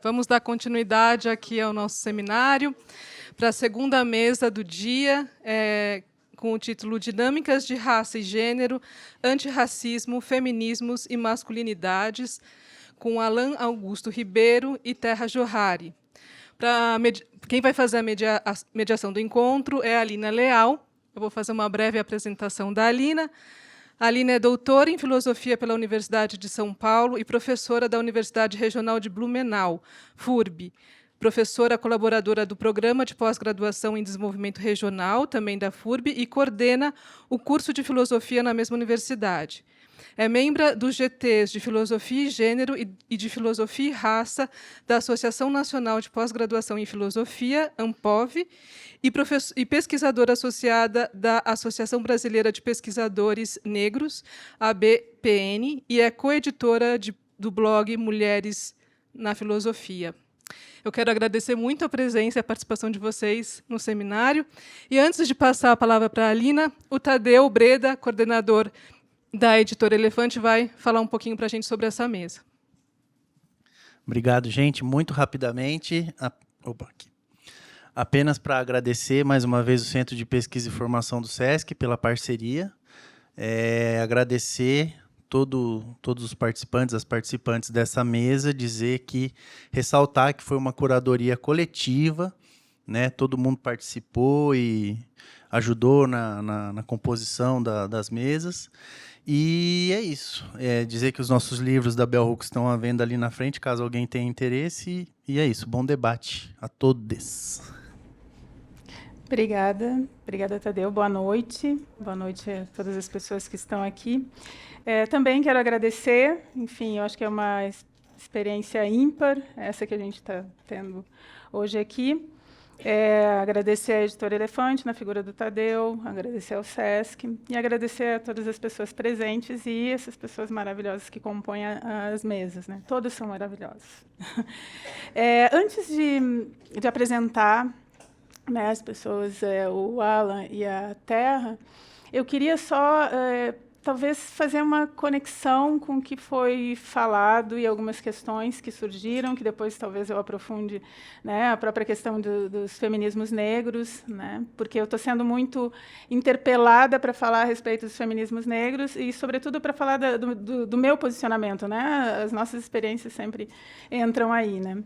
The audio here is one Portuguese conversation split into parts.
Vamos dar continuidade aqui ao nosso seminário para a segunda mesa do dia, com o título Dinâmicas de Raça e Gênero, Antirracismo, Feminismos e Masculinidades, com Alain Augusto Ribeiro e Terra Johari. Quem vai fazer a mediação do encontro é a Alina Leal. Eu vou fazer uma breve apresentação da Alina. A Alina é doutora em Filosofia pela Universidade de São Paulo e professora da Universidade Regional de Blumenau, FURB. Professora colaboradora do Programa de Pós-Graduação em Desenvolvimento Regional, também da FURB, e coordena o curso de Filosofia na mesma universidade. É membro dos GTs de Filosofia e Gênero e de Filosofia e Raça da Associação Nacional de Pós-Graduação em Filosofia, ANPOV, e pesquisadora associada da Associação Brasileira de Pesquisadores Negros, ABPN, e é coeditora do blog Mulheres na Filosofia. Eu quero agradecer muito a presença e a participação de vocês no seminário. E, antes de passar a palavra para a Alina, o Tadeu Breda, coordenador da Editora Elefante, vai falar um pouquinho para a gente sobre essa mesa. Obrigado, gente. Muito rapidamente. Apenas para agradecer mais uma vez o Centro de Pesquisa e Formação do SESC pela parceria. Agradecer todos os participantes, as participantes dessa mesa, ressaltar que foi uma curadoria coletiva, né? Todo mundo participou e ajudou na composição das mesas. E é isso. Dizer que os nossos livros da Bell Hooks estão à venda ali na frente, caso alguém tenha interesse. E é isso. Bom debate a todos. Obrigada, Tadeu. Boa noite a todas as pessoas que estão aqui. Também quero agradecer, enfim, eu acho que é uma experiência ímpar, essa que a gente está tendo hoje aqui. Agradecer à Editora Elefante, na figura do Tadeu, agradecer ao SESC e agradecer a todas as pessoas presentes e essas pessoas maravilhosas que compõem as mesas, né? Todas são maravilhosas. Antes de apresentar, né, as pessoas, o Alan e a Terra, eu queria só, talvez, fazer uma conexão com o que foi falado e algumas questões que surgiram, que depois talvez eu aprofunde, né, a própria questão dos feminismos negros, né, porque eu estou sendo muito interpelada para falar a respeito dos feminismos negros e, sobretudo, para falar do meu posicionamento, né, as nossas experiências sempre entram aí, né.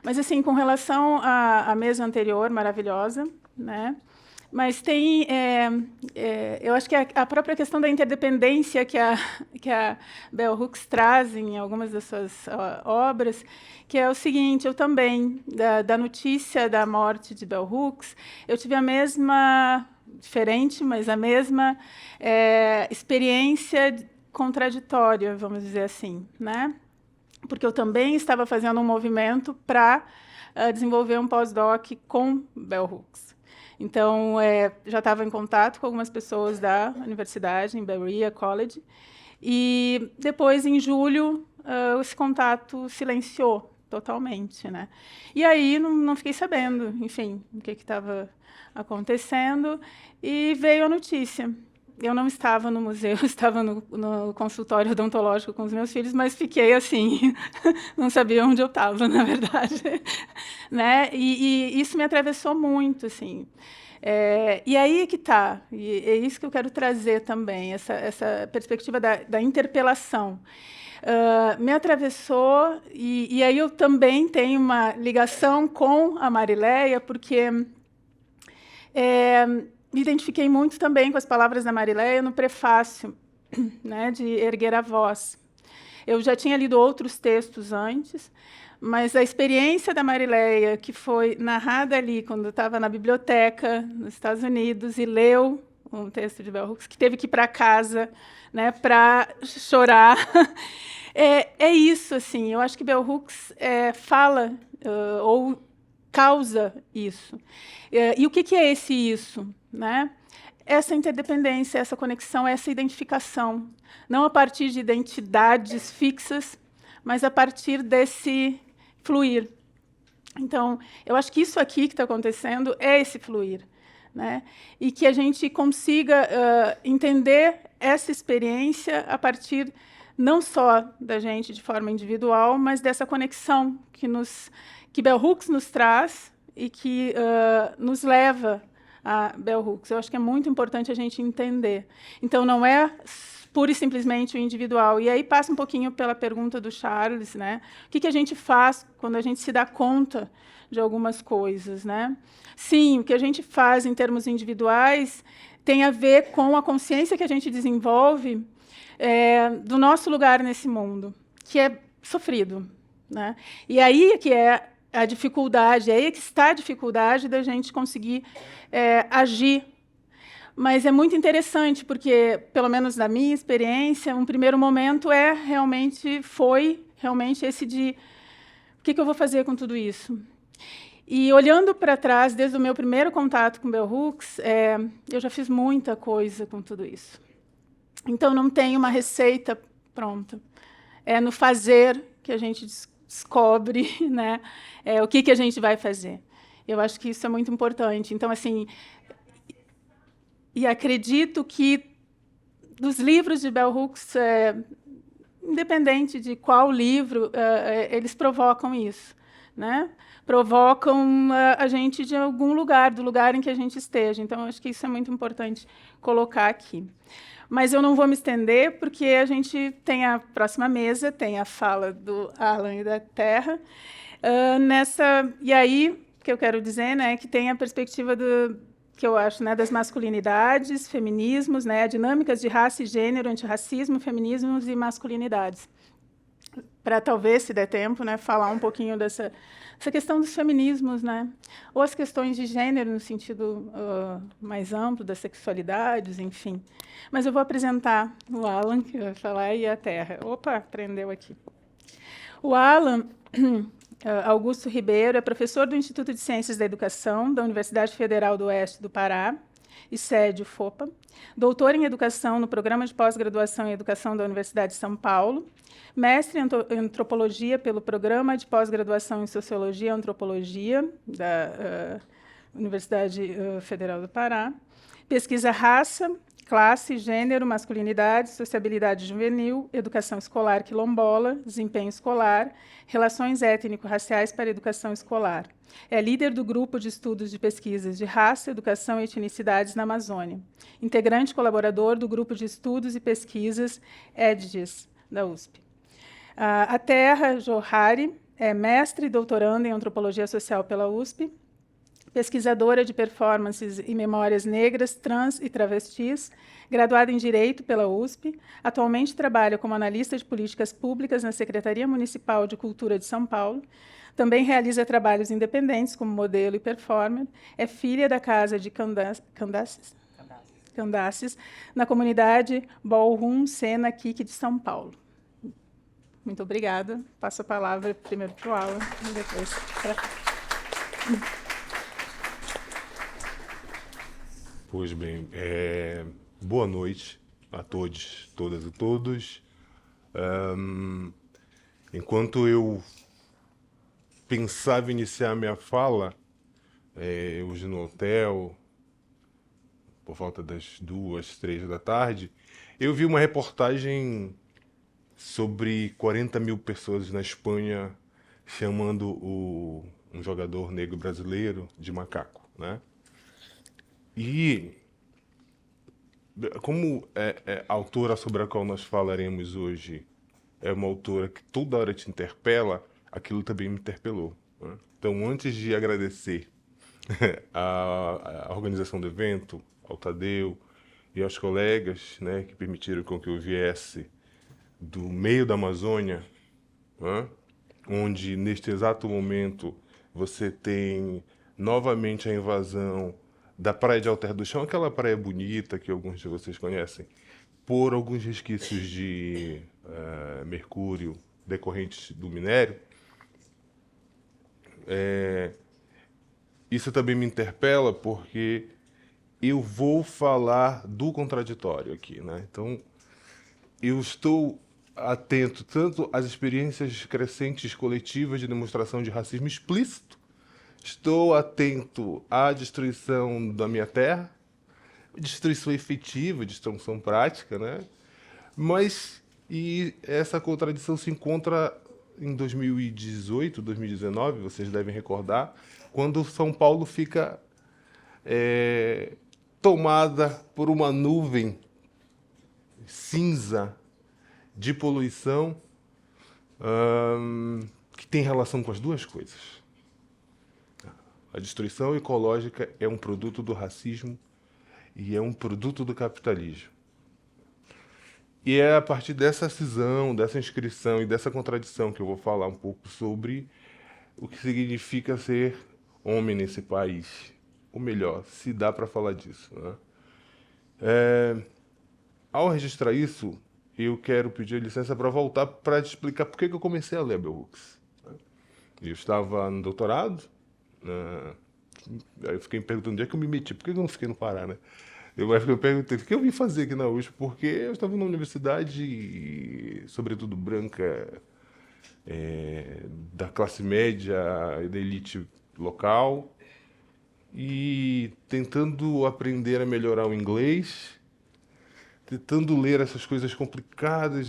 Mas, assim, com relação à mesa anterior, maravilhosa, né? Mas tem, eu acho que a própria questão da interdependência que a Bell Hooks traz em algumas das suas obras, que é o seguinte: eu também, da notícia da morte de Bell Hooks, eu tive a mesma, diferente, mas a mesma experiência contraditória, vamos dizer assim, né? Porque eu também estava fazendo um movimento para desenvolver um pós-doc com Bell Hooks. Então, já estava em contato com algumas pessoas da universidade, em Berea College, e depois, em julho, esse contato silenciou totalmente, né? E aí não fiquei sabendo, enfim, o que estava acontecendo, e veio a notícia. Eu não estava no museu, estava no consultório odontológico com os meus filhos, mas fiquei assim, não sabia onde eu estava, na verdade, né? E isso me atravessou muito, assim. E aí que está, e é isso que eu quero trazer também, essa perspectiva da interpelação. Me atravessou, e aí eu também tenho uma ligação com a Marileia, porque me identifiquei muito também com as palavras da Marileia no prefácio, né, de Erguer a Voz. Eu já tinha lido outros textos antes, mas a experiência da Marileia, que foi narrada ali quando eu estava na biblioteca nos Estados Unidos e leu um texto de Bell Hooks, que teve que ir para casa, né, para chorar, é isso, assim. Eu acho que Bell Hooks fala ou causa isso. E o que é esse isso, né? Essa interdependência, essa conexão, essa identificação, não a partir de identidades fixas, mas a partir desse fluir. Então, eu acho que isso aqui que está acontecendo é esse fluir, né? E que a gente consiga entender essa experiência a partir não só da gente de forma individual, mas dessa conexão que Bell Hooks nos traz e que nos leva a Bell Hooks. Eu acho que é muito importante a gente entender. Então, não é pura e simplesmente o individual. E aí passa um pouquinho pela pergunta do Charles, né? O que a gente faz quando a gente se dá conta de algumas coisas, né? Sim, o que a gente faz em termos individuais tem a ver com a consciência que a gente desenvolve do nosso lugar nesse mundo, que é sofrido, né? E aí que é a dificuldade, aí que está a dificuldade da gente conseguir agir. Mas é muito interessante, porque, pelo menos na minha experiência, um primeiro momento foi realmente esse de o que eu vou fazer com tudo isso? E olhando para trás, desde o meu primeiro contato com Bell Hooks, eu já fiz muita coisa com tudo isso. Então, não tem uma receita pronta. É no fazer que a gente descobre, né, o que a gente vai fazer. Eu acho que isso é muito importante. Então, assim, e acredito que dos livros de Bell Hooks, independente de qual livro, eles provocam isso, né? Provocam a gente de algum lugar, do lugar em que a gente esteja. Então, acho que isso é muito importante colocar aqui. Mas eu não vou me estender, porque a gente tem a próxima mesa, tem a fala do Alan e da Terra. E aí, o que eu quero dizer, né, que tem a perspectiva que eu acho, né, das masculinidades, feminismos, né, dinâmicas de raça e gênero, antirracismo, feminismos e masculinidades. Para, talvez, se der tempo, né, falar um pouquinho dessa questão dos feminismos, né, ou as questões de gênero no sentido mais amplo, das sexualidades, enfim. Mas eu vou apresentar o Alan, que vai falar, e a Terra. Opa, prendeu aqui. O Alan Augusto Ribeiro é professor do Instituto de Ciências da Educação da Universidade Federal do Oeste do Pará, e sede UFOPA, doutor em Educação no Programa de Pós-Graduação em Educação da Universidade de São Paulo, mestre em Antropologia pelo Programa de Pós-Graduação em Sociologia e Antropologia da Universidade Federal do Pará, pesquisa raça, classe, gênero, masculinidade, sociabilidade juvenil, educação escolar quilombola, desempenho escolar, relações étnico-raciais para a educação escolar. É líder do grupo de estudos de pesquisas de raça, educação e etnicidades na Amazônia. Integrante colaborador do grupo de estudos e pesquisas EDGES, da USP. A Terra Johari é mestre e doutoranda em Antropologia Social pela USP, pesquisadora de performances e memórias negras, trans e travestis, graduada em Direito pela USP, atualmente trabalha como analista de políticas públicas na Secretaria Municipal de Cultura de São Paulo, também realiza trabalhos independentes como modelo e performer, é filha da Casa de Candaces, na comunidade Ballroom Cena Kik de São Paulo. Muito obrigada. Passo a palavra primeiro para o Alan e depois para... Pois bem, boa noite a todos, todas e todos. Enquanto eu pensava em iniciar minha fala, hoje no hotel, por volta das 2, 3 da tarde, eu vi uma reportagem sobre 40 mil pessoas na Espanha chamando um jogador negro brasileiro de macaco, né? E, como a autora sobre a qual nós falaremos hoje é uma autora que toda hora te interpela, aquilo também me interpelou, né? Então, antes de agradecer a organização do evento, ao Tadeu e aos colegas, né, que permitiram com que eu viesse do meio da Amazônia, né, onde, neste exato momento, você tem novamente a invasão da Praia de Alter do Chão, aquela praia bonita que alguns de vocês conhecem, por alguns resquícios de mercúrio decorrentes do minério. Isso também me interpela porque eu vou falar do contraditório aqui, né? Então, eu estou atento tanto às experiências crescentes coletivas de demonstração de racismo explícito, estou atento à destruição da minha terra, destruição efetiva, destruição prática, né? Mas E essa contradição se encontra em 2018, 2019, vocês devem recordar, quando São Paulo fica tomada por uma nuvem cinza de poluição, que tem relação com as duas coisas. A destruição ecológica é um produto do racismo e é um produto do capitalismo. E é a partir dessa cisão, dessa inscrição e dessa contradição que eu vou falar um pouco sobre o que significa ser homem nesse país. Ou melhor, se dá para falar disso, né? Ao registrar isso, eu quero pedir licença para voltar para te explicar por que eu comecei a ler Bell Hooks. Eu estava no doutorado, aí eu fiquei me perguntando onde é que eu me meti, por que eu não fiquei no Pará, né? Eu me perguntei o que eu vim fazer aqui na USP, porque eu estava numa universidade, sobretudo branca, da classe média e da elite local, e tentando aprender a melhorar o inglês, tentando ler essas coisas complicadas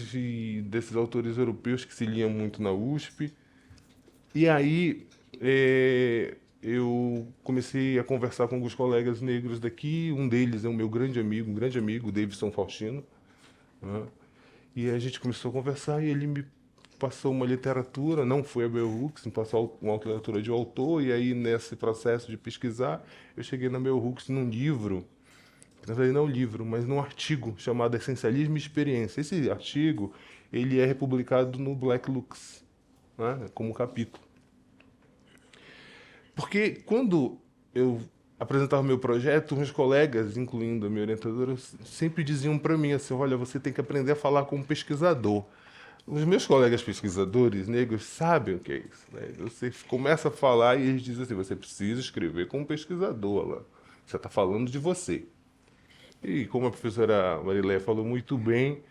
desses autores europeus que se liam muito na USP. E aí eu comecei a conversar com alguns colegas negros daqui. Um deles é um meu grande amigo, Davidson Faustino, né? E a gente começou a conversar e ele me passou uma literatura, não foi a Bell Hooks, me passou uma literatura de um autor, e aí nesse processo de pesquisar, eu cheguei na Bell Hooks num livro, na verdade não um livro, mas num artigo chamado Essencialismo e Experiência. Esse artigo, ele é republicado no Black Lux, né, como capítulo. Porque quando eu apresentava meu projeto, meus colegas, incluindo a minha orientadora, sempre diziam para mim assim: olha, você tem que aprender a falar como pesquisador. Os meus colegas pesquisadores negros sabem o que é isso, né? Você começa a falar e eles dizem assim: você precisa escrever como pesquisador lá. Você está falando de você. E como a professora Mariléia falou muito bem,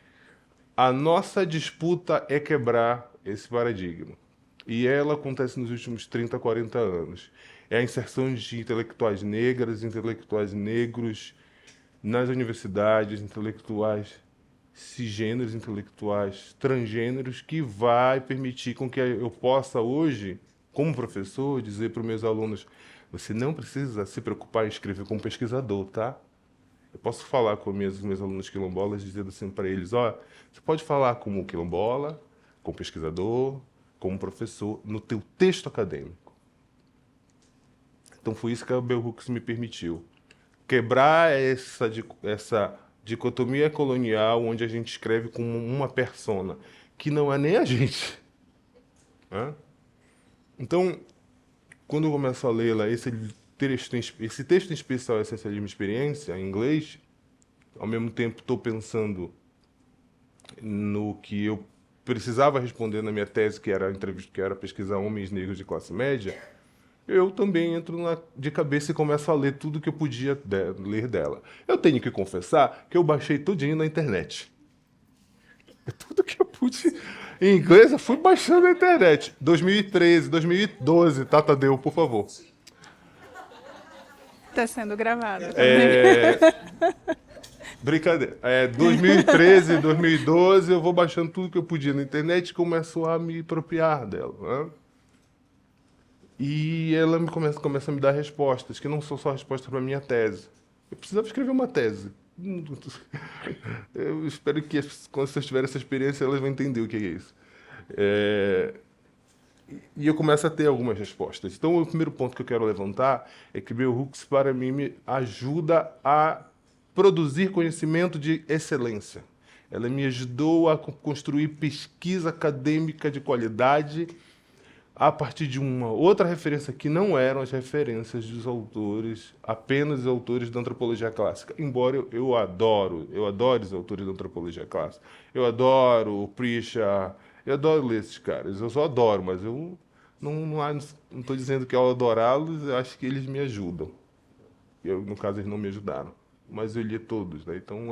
a nossa disputa é quebrar esse paradigma. E ela acontece nos últimos 30, 40 anos. É a inserção de intelectuais negras, intelectuais negros nas universidades, intelectuais cisgêneros, intelectuais transgêneros, que vai permitir com que eu possa hoje, como professor, dizer para os meus alunos: você não precisa se preocupar em escrever como pesquisador, tá? Eu posso falar com meus alunos quilombolas, dizendo assim para eles: ó, você pode falar como quilombola, como pesquisador, como professor, no teu texto acadêmico. Então foi isso que a Bell Hooks me permitiu. Quebrar essa dicotomia colonial, onde a gente escreve como uma persona, que não é nem a gente. Né? Então, quando eu começo a ler esse texto em especial, Essencialismo e Experiência, em inglês, ao mesmo tempo estou pensando no que eu precisava responder na minha tese, que era pesquisar homens negros de classe média, eu também entro de cabeça e começo a ler tudo que eu podia ler dela. Eu tenho que confessar que eu baixei tudinho na internet. Tudo que eu pude em inglês, eu fui baixando na internet. 2013, 2012, tá, Tadeu, por favor. Está sendo gravado. Brincadeira. 2013, 2012, eu vou baixando tudo que eu podia na internet e começo a me apropriar dela, né? E ela começa a me dar respostas, que não são só respostas para a minha tese. Eu precisava escrever uma tese. Eu espero que, quando vocês tiverem essa experiência, elas vão entender o que é isso. E eu começo a ter algumas respostas. Então, o primeiro ponto que eu quero levantar é que Bell Hooks, para mim, me ajuda a produzir conhecimento de excelência. Ela me ajudou a construir pesquisa acadêmica de qualidade a partir de uma outra referência que não eram as referências dos autores, apenas os autores da antropologia clássica. Embora eu adoro os autores da antropologia clássica. Eu adoro o Pritchard, eu adoro ler esses caras, eu só adoro, mas eu não estou dizendo que ao adorá-los, eu acho que eles me ajudam. No caso, eles não me ajudaram, mas eu li todos, né? Então,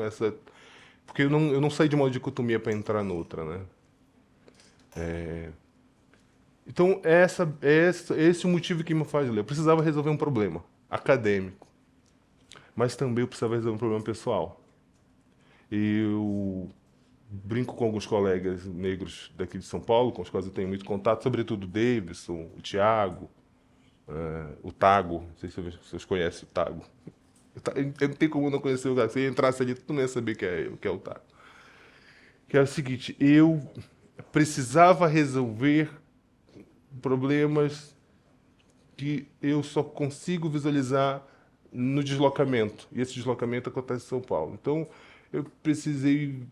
porque eu não saí de uma dicotomia para entrar noutra, né? Então, esse é o motivo que me faz ler. Eu precisava resolver um problema acadêmico, mas também eu precisava resolver um problema pessoal. Eu brinco com alguns colegas negros daqui de São Paulo, com os quais eu tenho muito contato, sobretudo o Davidson, o Tiago, o Tago, não sei se vocês conhecem o Tago. Eu não tenho como não conhecer o Tago. Se eu entrasse ali, tu não ia saber que é o Tago. Que é o seguinte, eu precisava resolver problemas que eu só consigo visualizar no deslocamento. E esse deslocamento acontece em São Paulo. Então, eu precisei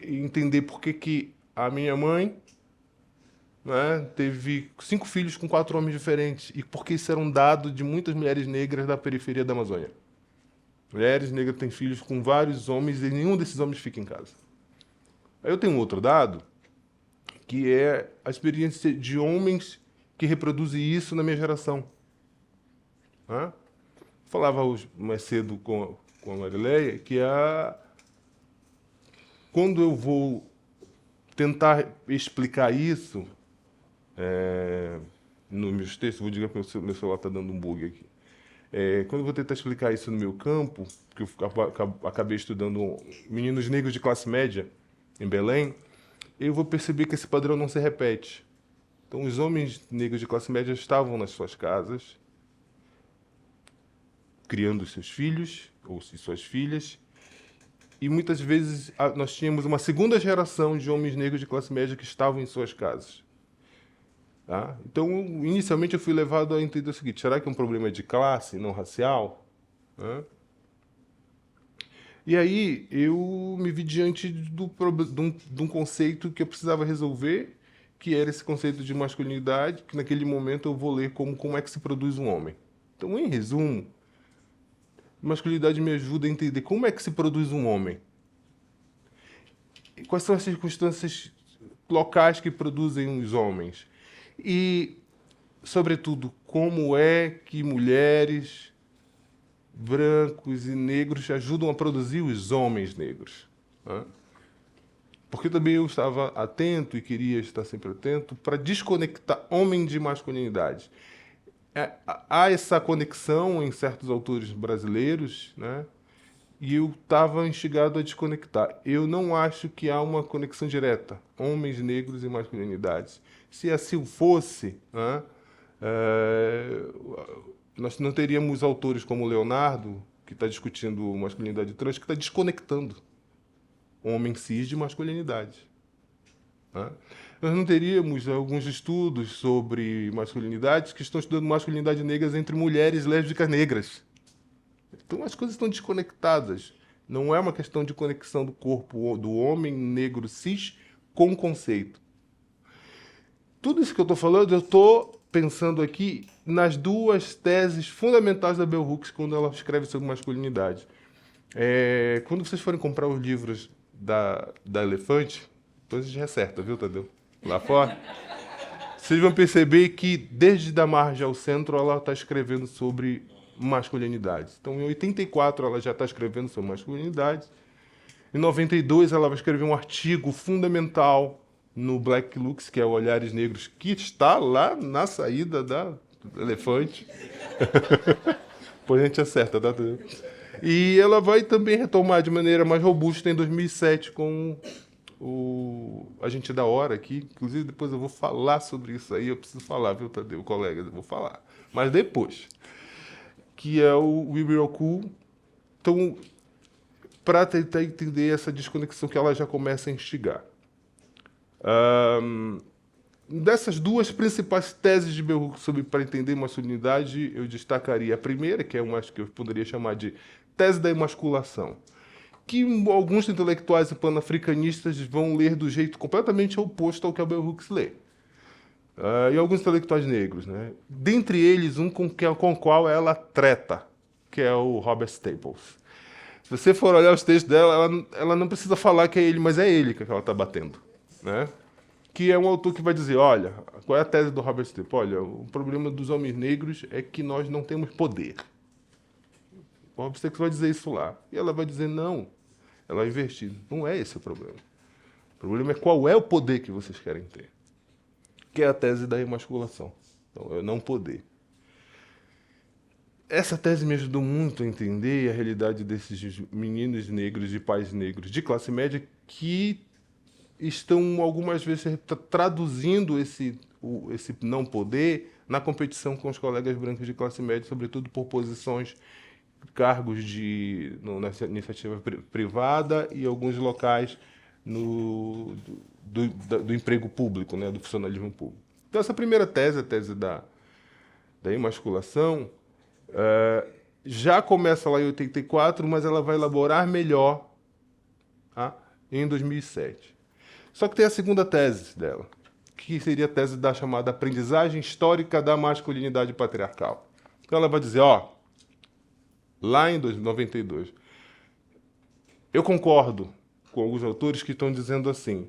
entender por que a minha mãe, né, teve 5 filhos com 4 homens diferentes e por que isso era um dado de muitas mulheres negras da periferia da Amazônia. Mulheres negras têm filhos com vários homens e nenhum desses homens fica em casa. Aí eu tenho um outro dado, que é a experiência de homens que reproduzem isso na minha geração. Né? Falava hoje, mais cedo com a Marileia, que quando eu vou tentar explicar isso nos meus textos, vou dizer que meu celular está dando um bug aqui. Quando eu vou tentar explicar isso no meu campo, porque eu acabei estudando meninos negros de classe média em Belém, eu vou perceber que esse padrão não se repete. Então, os homens negros de classe média estavam nas suas casas, criando seus filhos ou suas filhas, e muitas vezes nós tínhamos uma segunda geração de homens negros de classe média que estavam em suas casas. Tá? Então, inicialmente, eu fui levado a entender o seguinte: será que é um problema de classe, não racial? E aí eu me vi diante de um conceito que eu precisava resolver, que era esse conceito de masculinidade, que naquele momento eu vou ler como é que se produz um homem. Então, em resumo, masculinidade me ajuda a entender como é que se produz um homem. E quais são as circunstâncias locais que produzem os homens. E, sobretudo, como é que mulheres, brancos e negros ajudam a produzir os homens negros. Né? Porque também eu estava atento e queria estar sempre atento para desconectar homem de masculinidade. Há essa conexão em certos autores brasileiros, né? E eu estava instigado a desconectar. Eu não acho que há uma conexão direta, homens negros e masculinidades. Se assim fosse, né, nós não teríamos autores como Leonardo, que está discutindo masculinidade trans, que está desconectando homem cis de masculinidade. Né? Nós não teríamos alguns estudos sobre masculinidades que estão estudando masculinidade negras entre mulheres lésbicas negras. Então as coisas estão desconectadas. Não é uma questão de conexão do corpo do homem negro cis com o conceito. Tudo isso que eu estou falando, eu estou pensando aqui nas 2 teses fundamentais da Bell Hooks quando ela escreve sobre masculinidade. Quando vocês forem comprar os livros da Elefante, depois a gente recerta, viu, Tadeu? Lá fora. Vocês vão perceber que, desde da margem ao centro, ela está escrevendo sobre masculinidade. Então, em 84, ela já está escrevendo sobre masculinidade. Em 92, ela vai escrever um artigo fundamental no Black Looks, que é o Olhares Negros, que está lá na saída da Elefante. Depois a gente acerta, tá? E ela vai também retomar de maneira mais robusta em 2007 com o Agente da Hora aqui. Inclusive, depois eu vou falar sobre isso aí. Eu preciso falar, viu, Tadeu, colegas? Eu vou falar. Mas depois. Que é o We Will Cool. Então, para tentar entender essa desconexão que ela já começa a instigar. Dessas 2 principais teses de Bell Hooks sobre para entender masculinidade, eu destacaria a primeira, que é uma que eu poderia chamar de tese da emasculação, que alguns intelectuais e panafricanistas vão ler do jeito completamente oposto ao que a Bell Hooks lê. E alguns intelectuais negros, né? Dentre eles, um com o qual ela treta, que é o Robert Staples. Se você for olhar os textos dela, ela não precisa falar que é ele, mas é ele que ela está batendo. Né? Que é um autor que vai dizer, olha, qual é a tese do Robert Staples? Olha, o problema dos homens negros é que nós não temos poder. O Robert Staples vai dizer isso lá. E ela vai dizer, não, ela vai investir. Não é esse o problema. O problema é qual é o poder que vocês querem ter. Que é a tese da emasculação. Então, é não poder. Essa tese me ajudou muito a entender a realidade desses meninos negros de pais negros de classe média que estão, algumas vezes, traduzindo esse não poder na competição com os colegas brancos de classe média, sobretudo por posições, cargos na iniciativa privada e alguns locais do emprego público, né, do funcionalismo público. Então, essa primeira tese, a tese da emasculação, já começa lá em 84, mas ela vai elaborar melhor, tá, em 2007. Só que tem a segunda tese dela, que seria a tese da chamada aprendizagem histórica da masculinidade patriarcal. Então ela vai dizer, lá em 92, eu concordo com alguns autores que estão dizendo assim,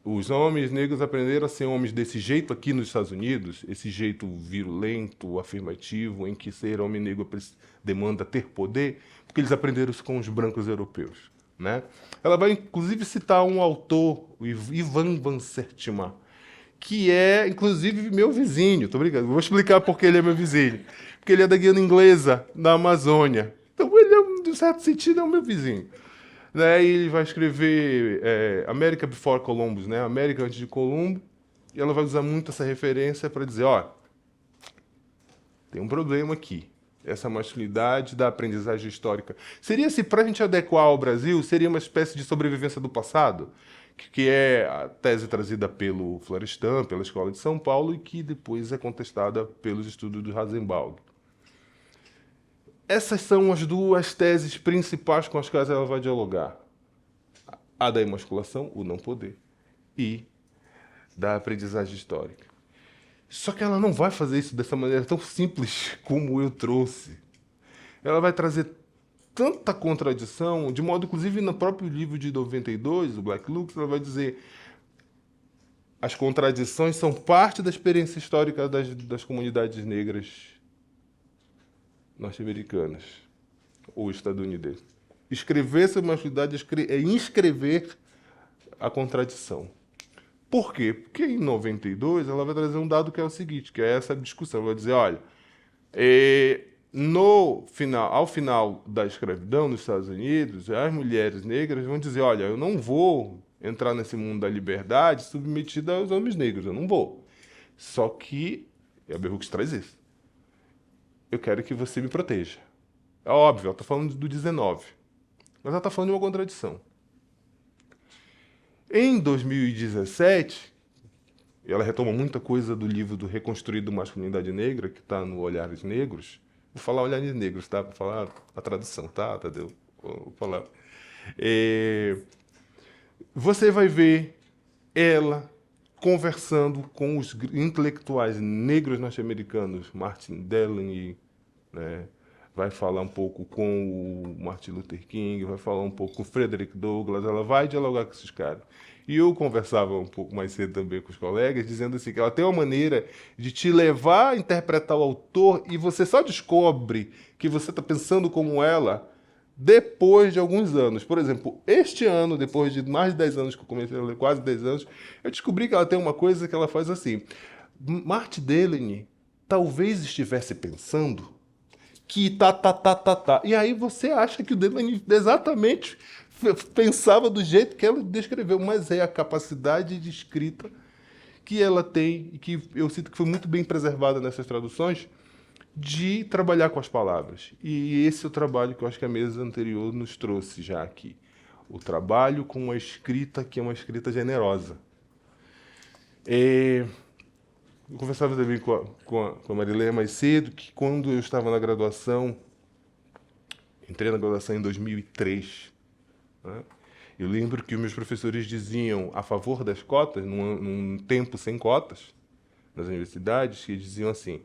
os homens negros aprenderam a ser homens desse jeito aqui nos Estados Unidos, esse jeito virulento, afirmativo, em que ser homem negro demanda ter poder, porque eles aprenderam isso com os brancos europeus, né? Ela vai, inclusive, citar um autor, o Ivan Van Sertima, que é, inclusive, meu vizinho. Tô brincando, vou explicar por que ele é meu vizinho. Porque ele é da Guiana Inglesa, da Amazônia. Então, ele, de certo sentido, é o meu vizinho. Né? E ele vai escrever America Before Columbus, né? América antes de Colombo, e ela vai usar muito essa referência para dizer, tem um problema aqui. Essa masculinidade da aprendizagem histórica. Seria, se para a gente adequar ao Brasil, seria uma espécie de sobrevivência do passado, que é a tese trazida pelo Florestan, pela Escola de São Paulo, e que depois é contestada pelos estudos do Rosenbaum. Essas são as duas teses principais com as quais ela vai dialogar. A da emasculação, o não poder, e da aprendizagem histórica. Só que ela não vai fazer isso dessa maneira tão simples como eu trouxe. Ela vai trazer tanta contradição, de modo, inclusive, no próprio livro de 92, o Black Lux, ela vai dizer as contradições são parte da experiência histórica das comunidades negras norte-americanas ou estadunidenses. Escrever essa masculinidade é inscrever a contradição. Por quê? Porque em 92 ela vai trazer um dado que é o seguinte, que é essa discussão. Ela vai dizer, olha, ao final da escravidão nos Estados Unidos, as mulheres negras vão dizer, olha, eu não vou entrar nesse mundo da liberdade submetida aos homens negros, eu não vou. Só que, a Bell Hooks traz isso, eu quero que você me proteja. É óbvio, ela está falando do 19, mas ela está falando de uma contradição. Em 2017, ela retoma muita coisa do livro do Reconstruído Masculinidade Negra, que está no Olhares Negros. Vou falar Olhares Negros, tá? Vou falar a tradução, tá, Tadeu? Vou falar. Você vai ver ela conversando com os intelectuais negros norte-americanos, Martin Delany, né? Vai falar um pouco com o Martin Luther King, vai falar um pouco com o Frederick Douglass, ela vai dialogar com esses caras. E eu conversava um pouco mais cedo também com os colegas, dizendo assim, que ela tem uma maneira de te levar a interpretar o autor e você só descobre que você está pensando como ela depois de alguns anos. Por exemplo, este ano, depois de mais de 10 anos que eu comecei a ler, quase 10 anos, eu descobri que ela tem uma coisa que ela faz assim. Martin Delany talvez estivesse pensando que E aí você acha que o Delany exatamente pensava do jeito que ela descreveu, mas é a capacidade de escrita que ela tem, e que eu sinto que foi muito bem preservada nessas traduções, de trabalhar com as palavras. E esse é o trabalho que eu acho que a mesa anterior nos trouxe já aqui. O trabalho com uma escrita que é uma escrita generosa. Eu conversava também com a Marilé mais cedo, que quando eu estava na graduação, entrei na graduação em 2003, né? Eu lembro que os meus professores diziam a favor das cotas, num tempo sem cotas, nas universidades, que diziam assim,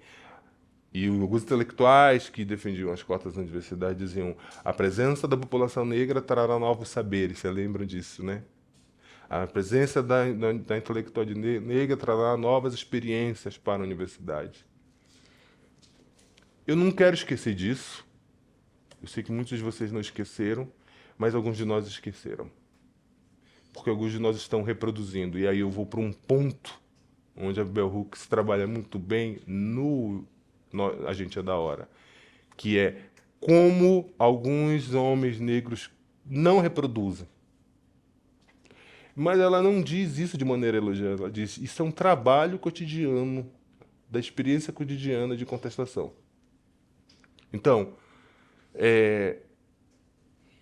e alguns intelectuais que defendiam as cotas na universidade diziam a presença da população negra trará novos saberes, você lembra disso, né? A presença da intelectualidade negra trará novas experiências para a universidade. Eu não quero esquecer disso. Eu sei que muitos de vocês não esqueceram, mas alguns de nós esqueceram. Porque alguns de nós estão reproduzindo. E aí eu vou para um ponto onde a Bell Hooks trabalha muito bem no A Gente é da Hora, que é como alguns homens negros não reproduzem. Mas ela não diz isso de maneira elogiosa, ela diz isso é um trabalho cotidiano, da experiência cotidiana de contestação. Então,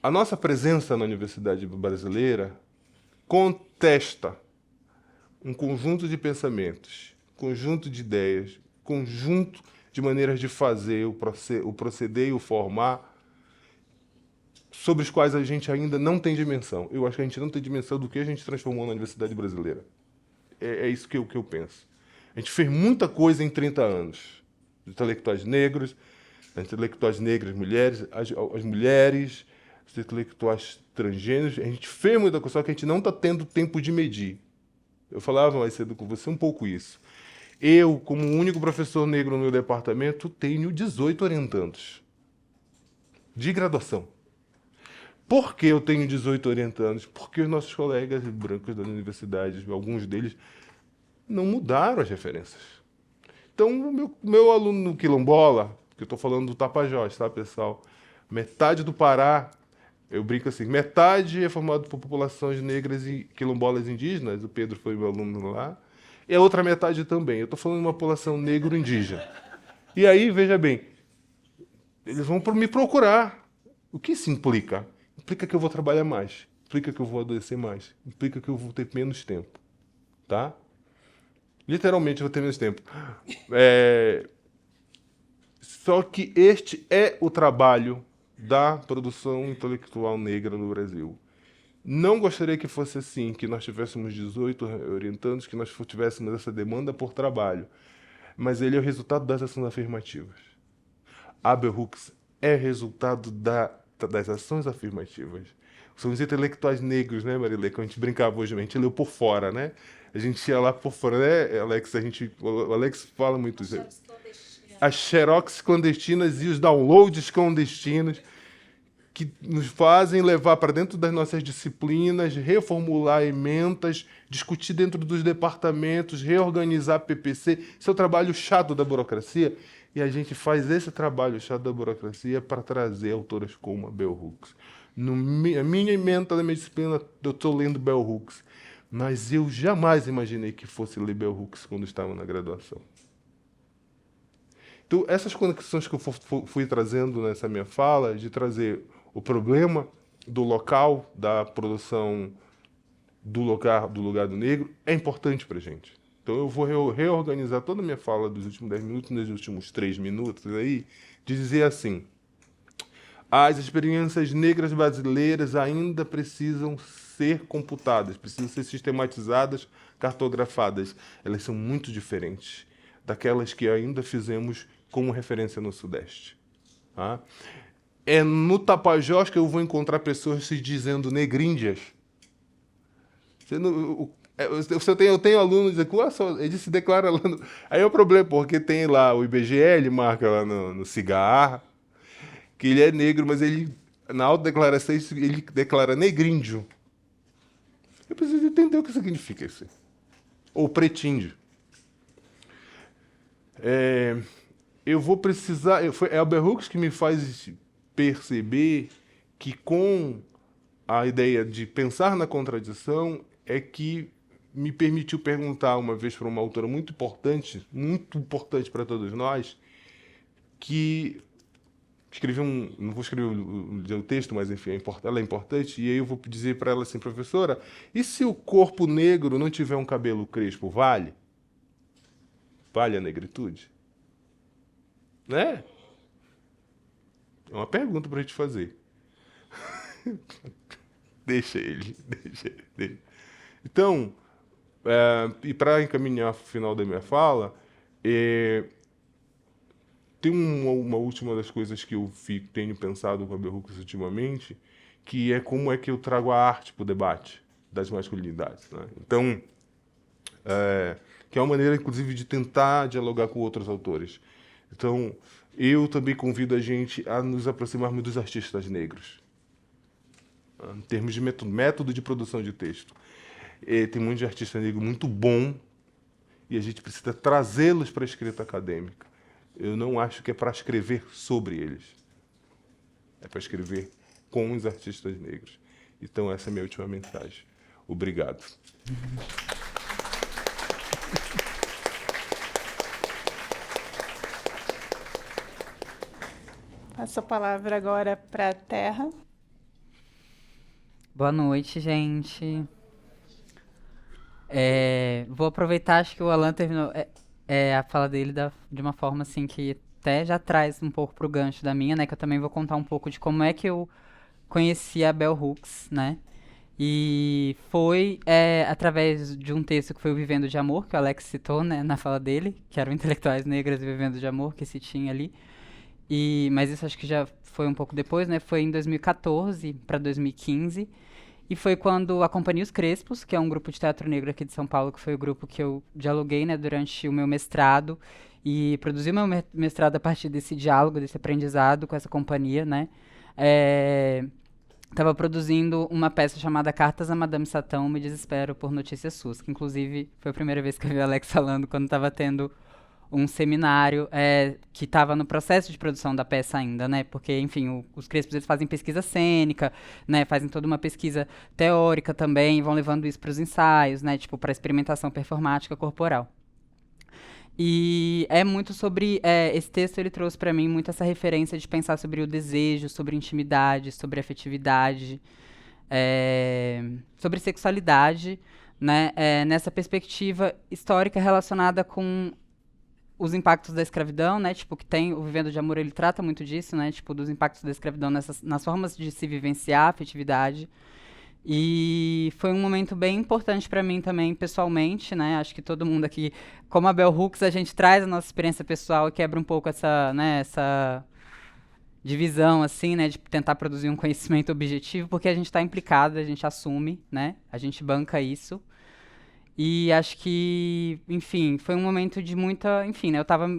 a nossa presença na universidade brasileira contesta um conjunto de pensamentos, conjunto de ideias, conjunto de maneiras de fazer, o proceder e o formar, sobre os quais a gente ainda não tem dimensão. Eu acho que a gente não tem dimensão do que a gente transformou na universidade brasileira. É isso que eu penso. A gente fez muita coisa em 30 anos. Intelectuais negros, mulheres, as mulheres, os intelectuais transgêneros. A gente fez muita coisa, só que a gente não está tendo tempo de medir. Eu falava mais cedo com você um pouco isso. Eu, como único professor negro no meu departamento, tenho 18 orientandos de graduação. Por que eu tenho 18 orientandos? Porque os nossos colegas brancos da universidade, alguns deles, não mudaram as referências. Então, o meu aluno quilombola, que eu estou falando do Tapajós, tá, pessoal? Metade do Pará, eu brinco assim, metade é formado por populações negras e quilombolas indígenas, o Pedro foi meu aluno lá, e a outra metade também. Eu estou falando de uma população negro-indígena. E aí, veja bem, eles vão me procurar. O que isso implica? Implica que eu vou trabalhar mais, implica que eu vou adoecer mais, implica que eu vou ter menos tempo, tá? Literalmente eu vou ter menos tempo. Só que este é o trabalho da produção intelectual negra no Brasil. Não gostaria que fosse assim, que nós tivéssemos 18 orientandos, que nós tivéssemos essa demanda por trabalho. Mas ele é o resultado das ações afirmativas. A Bell Hooks é resultado das ações afirmativas. São os intelectuais negros, né, Marilê? Que a gente brincava hoje, a gente leu por fora, né? A gente ia lá por fora, né, Alex? O Alex fala muito isso. As xerox clandestinas e os downloads clandestinos que nos fazem levar para dentro das nossas disciplinas, reformular emendas, discutir dentro dos departamentos, reorganizar PPC. Isso é o trabalho chato da burocracia. E a gente faz esse trabalho chato da burocracia para trazer autoras como a Bell Hooks. A minha emenda da minha disciplina, eu estou lendo Bell Hooks. Mas eu jamais imaginei que fosse ler Bell Hooks quando estava na graduação. Então, essas conexões que eu fui trazendo nessa minha fala, de trazer o problema do local, da produção do lugar do negro, é importante para a gente. Então, eu vou reorganizar toda a minha fala dos últimos 10 minutos, nos últimos 3 minutos, aí, de dizer assim: as experiências negras brasileiras ainda precisam ser computadas, precisam ser sistematizadas, cartografadas. Elas são muito diferentes daquelas que ainda fizemos como referência no Sudeste. Tá? É no Tapajós que eu vou encontrar pessoas se dizendo negríndias. Eu tenho alunos dizendo, ele se declara lá. Aí é o problema, porque tem lá o IBGE, ele marca lá no cigarro, que ele é negro, mas ele, na autodeclaração, ele declara negríndio. Eu preciso entender o que significa isso. Ou pretíndio. Eu vou precisar... É o Bell Hooks que me faz perceber que, com a ideia de pensar na contradição, é que me permitiu perguntar uma vez para uma autora muito importante para todos nós, que escreveu não vou escrever o texto, mas enfim, ela é importante, e aí eu vou dizer para ela assim: professora, e se o corpo negro não tiver um cabelo crespo, vale? Vale a negritude? Né? É uma pergunta para a gente fazer. Deixa ele. Então, e para encaminhar o final da minha fala, tem uma última das coisas que eu tenho pensado com a Bell Hooks ultimamente, que é como é que eu trago a arte para o debate das masculinidades. Né? Então, que é uma maneira, inclusive, de tentar dialogar com outros autores. Então, eu também convido a gente a nos aproximarmos dos artistas negros, em termos de método de produção de texto. Tem um monte de artista negro muito bom e a gente precisa trazê-los para a escrita acadêmica. Eu não acho que é para escrever sobre eles. É para escrever com os artistas negros. Então, essa é a minha última mensagem. Obrigado. Passo a palavra agora para a Terra. Boa noite, gente. Vou aproveitar, acho que o Alan terminou a fala dele de uma forma assim que até já traz um pouco pro gancho da minha, né? Que eu também vou contar um pouco de como é que eu conheci a Bell Hooks, né? E foi através de um texto que foi o Vivendo de Amor, que o Alex citou, né, na fala dele, que eram Intelectuais Negras e Vivendo de Amor, que se tinha ali. Mas isso acho que já foi um pouco depois, né? Foi em 2014 para 2015. E foi quando a Companhia Os Crespos, que é um grupo de teatro negro aqui de São Paulo, que foi o grupo que eu dialoguei, né, durante o meu mestrado. E produzi o meu mestrado a partir desse diálogo, desse aprendizado com essa companhia, né? Estava produzindo uma peça chamada Cartas a Madame Satã, Me Desespero por Notícias Suas, que inclusive foi a primeira vez que eu vi o Alex falando quando estava tendo um seminário que estava no processo de produção da peça ainda, né? Porque, enfim, os Crespos eles fazem pesquisa cênica, né? Fazem toda uma pesquisa teórica também, vão levando isso para os ensaios, né? Tipo, para experimentação performática corporal. E é muito sobre esse texto ele trouxe para mim muito essa referência de pensar sobre o desejo, sobre intimidade, sobre afetividade, sobre sexualidade, né? Nessa perspectiva histórica relacionada com os impactos da escravidão, né, tipo, que tem o Vivendo de Amor, ele trata muito disso, né, tipo, dos impactos da escravidão nas formas de se vivenciar a afetividade. E foi um momento bem importante para mim também, pessoalmente, né, acho que todo mundo aqui, como a Bell Hooks, a gente traz a nossa experiência pessoal e quebra um pouco essa divisão, assim, né, de tentar produzir um conhecimento objetivo, porque a gente está implicado, a gente assume, né, a gente banca isso. E acho que, enfim, foi um momento de muita... Enfim, né, eu estava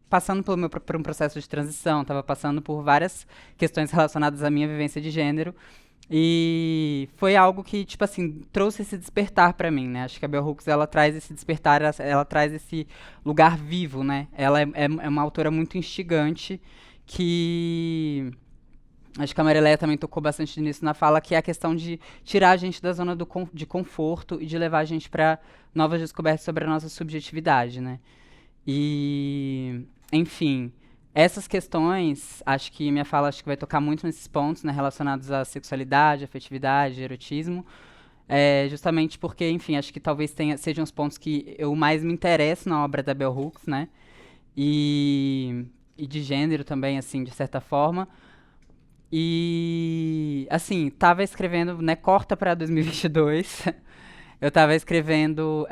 passando por um processo de transição, estava passando por várias questões relacionadas à minha vivência de gênero. E foi algo que, tipo assim, trouxe esse despertar para mim, né? Acho que a Bell Hooks, ela traz esse despertar, ela traz esse lugar vivo, né? Ela é uma autora muito instigante que... Acho que a Marileia também tocou bastante nisso na fala, que é a questão de tirar a gente da zona de conforto e de levar a gente para novas descobertas sobre a nossa subjetividade, né? E, enfim, essas questões, acho que minha fala vai tocar muito nesses pontos, né, relacionados à sexualidade, afetividade, erotismo, justamente porque, enfim, acho que talvez sejam os pontos que eu mais me interesso na obra da Bell Hooks, né? E de gênero também, assim, de certa forma. E, assim, tava escrevendo, né, corta para 2022, eu tava escrevendo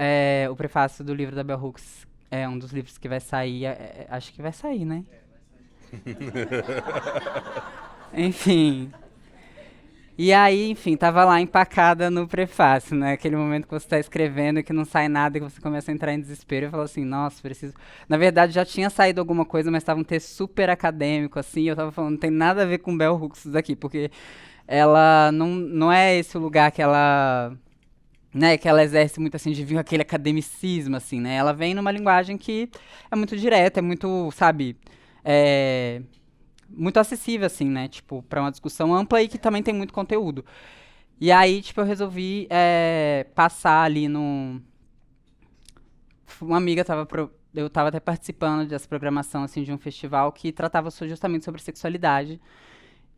o prefácio do livro da Bell Hooks, um dos livros que vai sair, acho que vai sair, né? Enfim. E aí, enfim, tava lá empacada no prefácio, né? Aquele momento que você tá escrevendo e que não sai nada e que você começa a entrar em desespero. Eu falo assim, nossa, preciso... Na verdade, já tinha saído alguma coisa, mas tava um texto super acadêmico, assim. Eu tava falando, não tem nada a ver com Bell Hooks isso daqui, porque ela não é esse o lugar que ela... Né, que ela exerce muito, assim, de vir com aquele academicismo, assim, né? Ela vem numa linguagem que é muito direta, é muito, sabe... muito acessível, assim, né? Tipo, pra uma discussão ampla e que também tem muito conteúdo. E aí, tipo, eu resolvi passar ali no... Uma amiga eu tava até participando dessa programação, assim, de um festival que tratava justamente sobre sexualidade.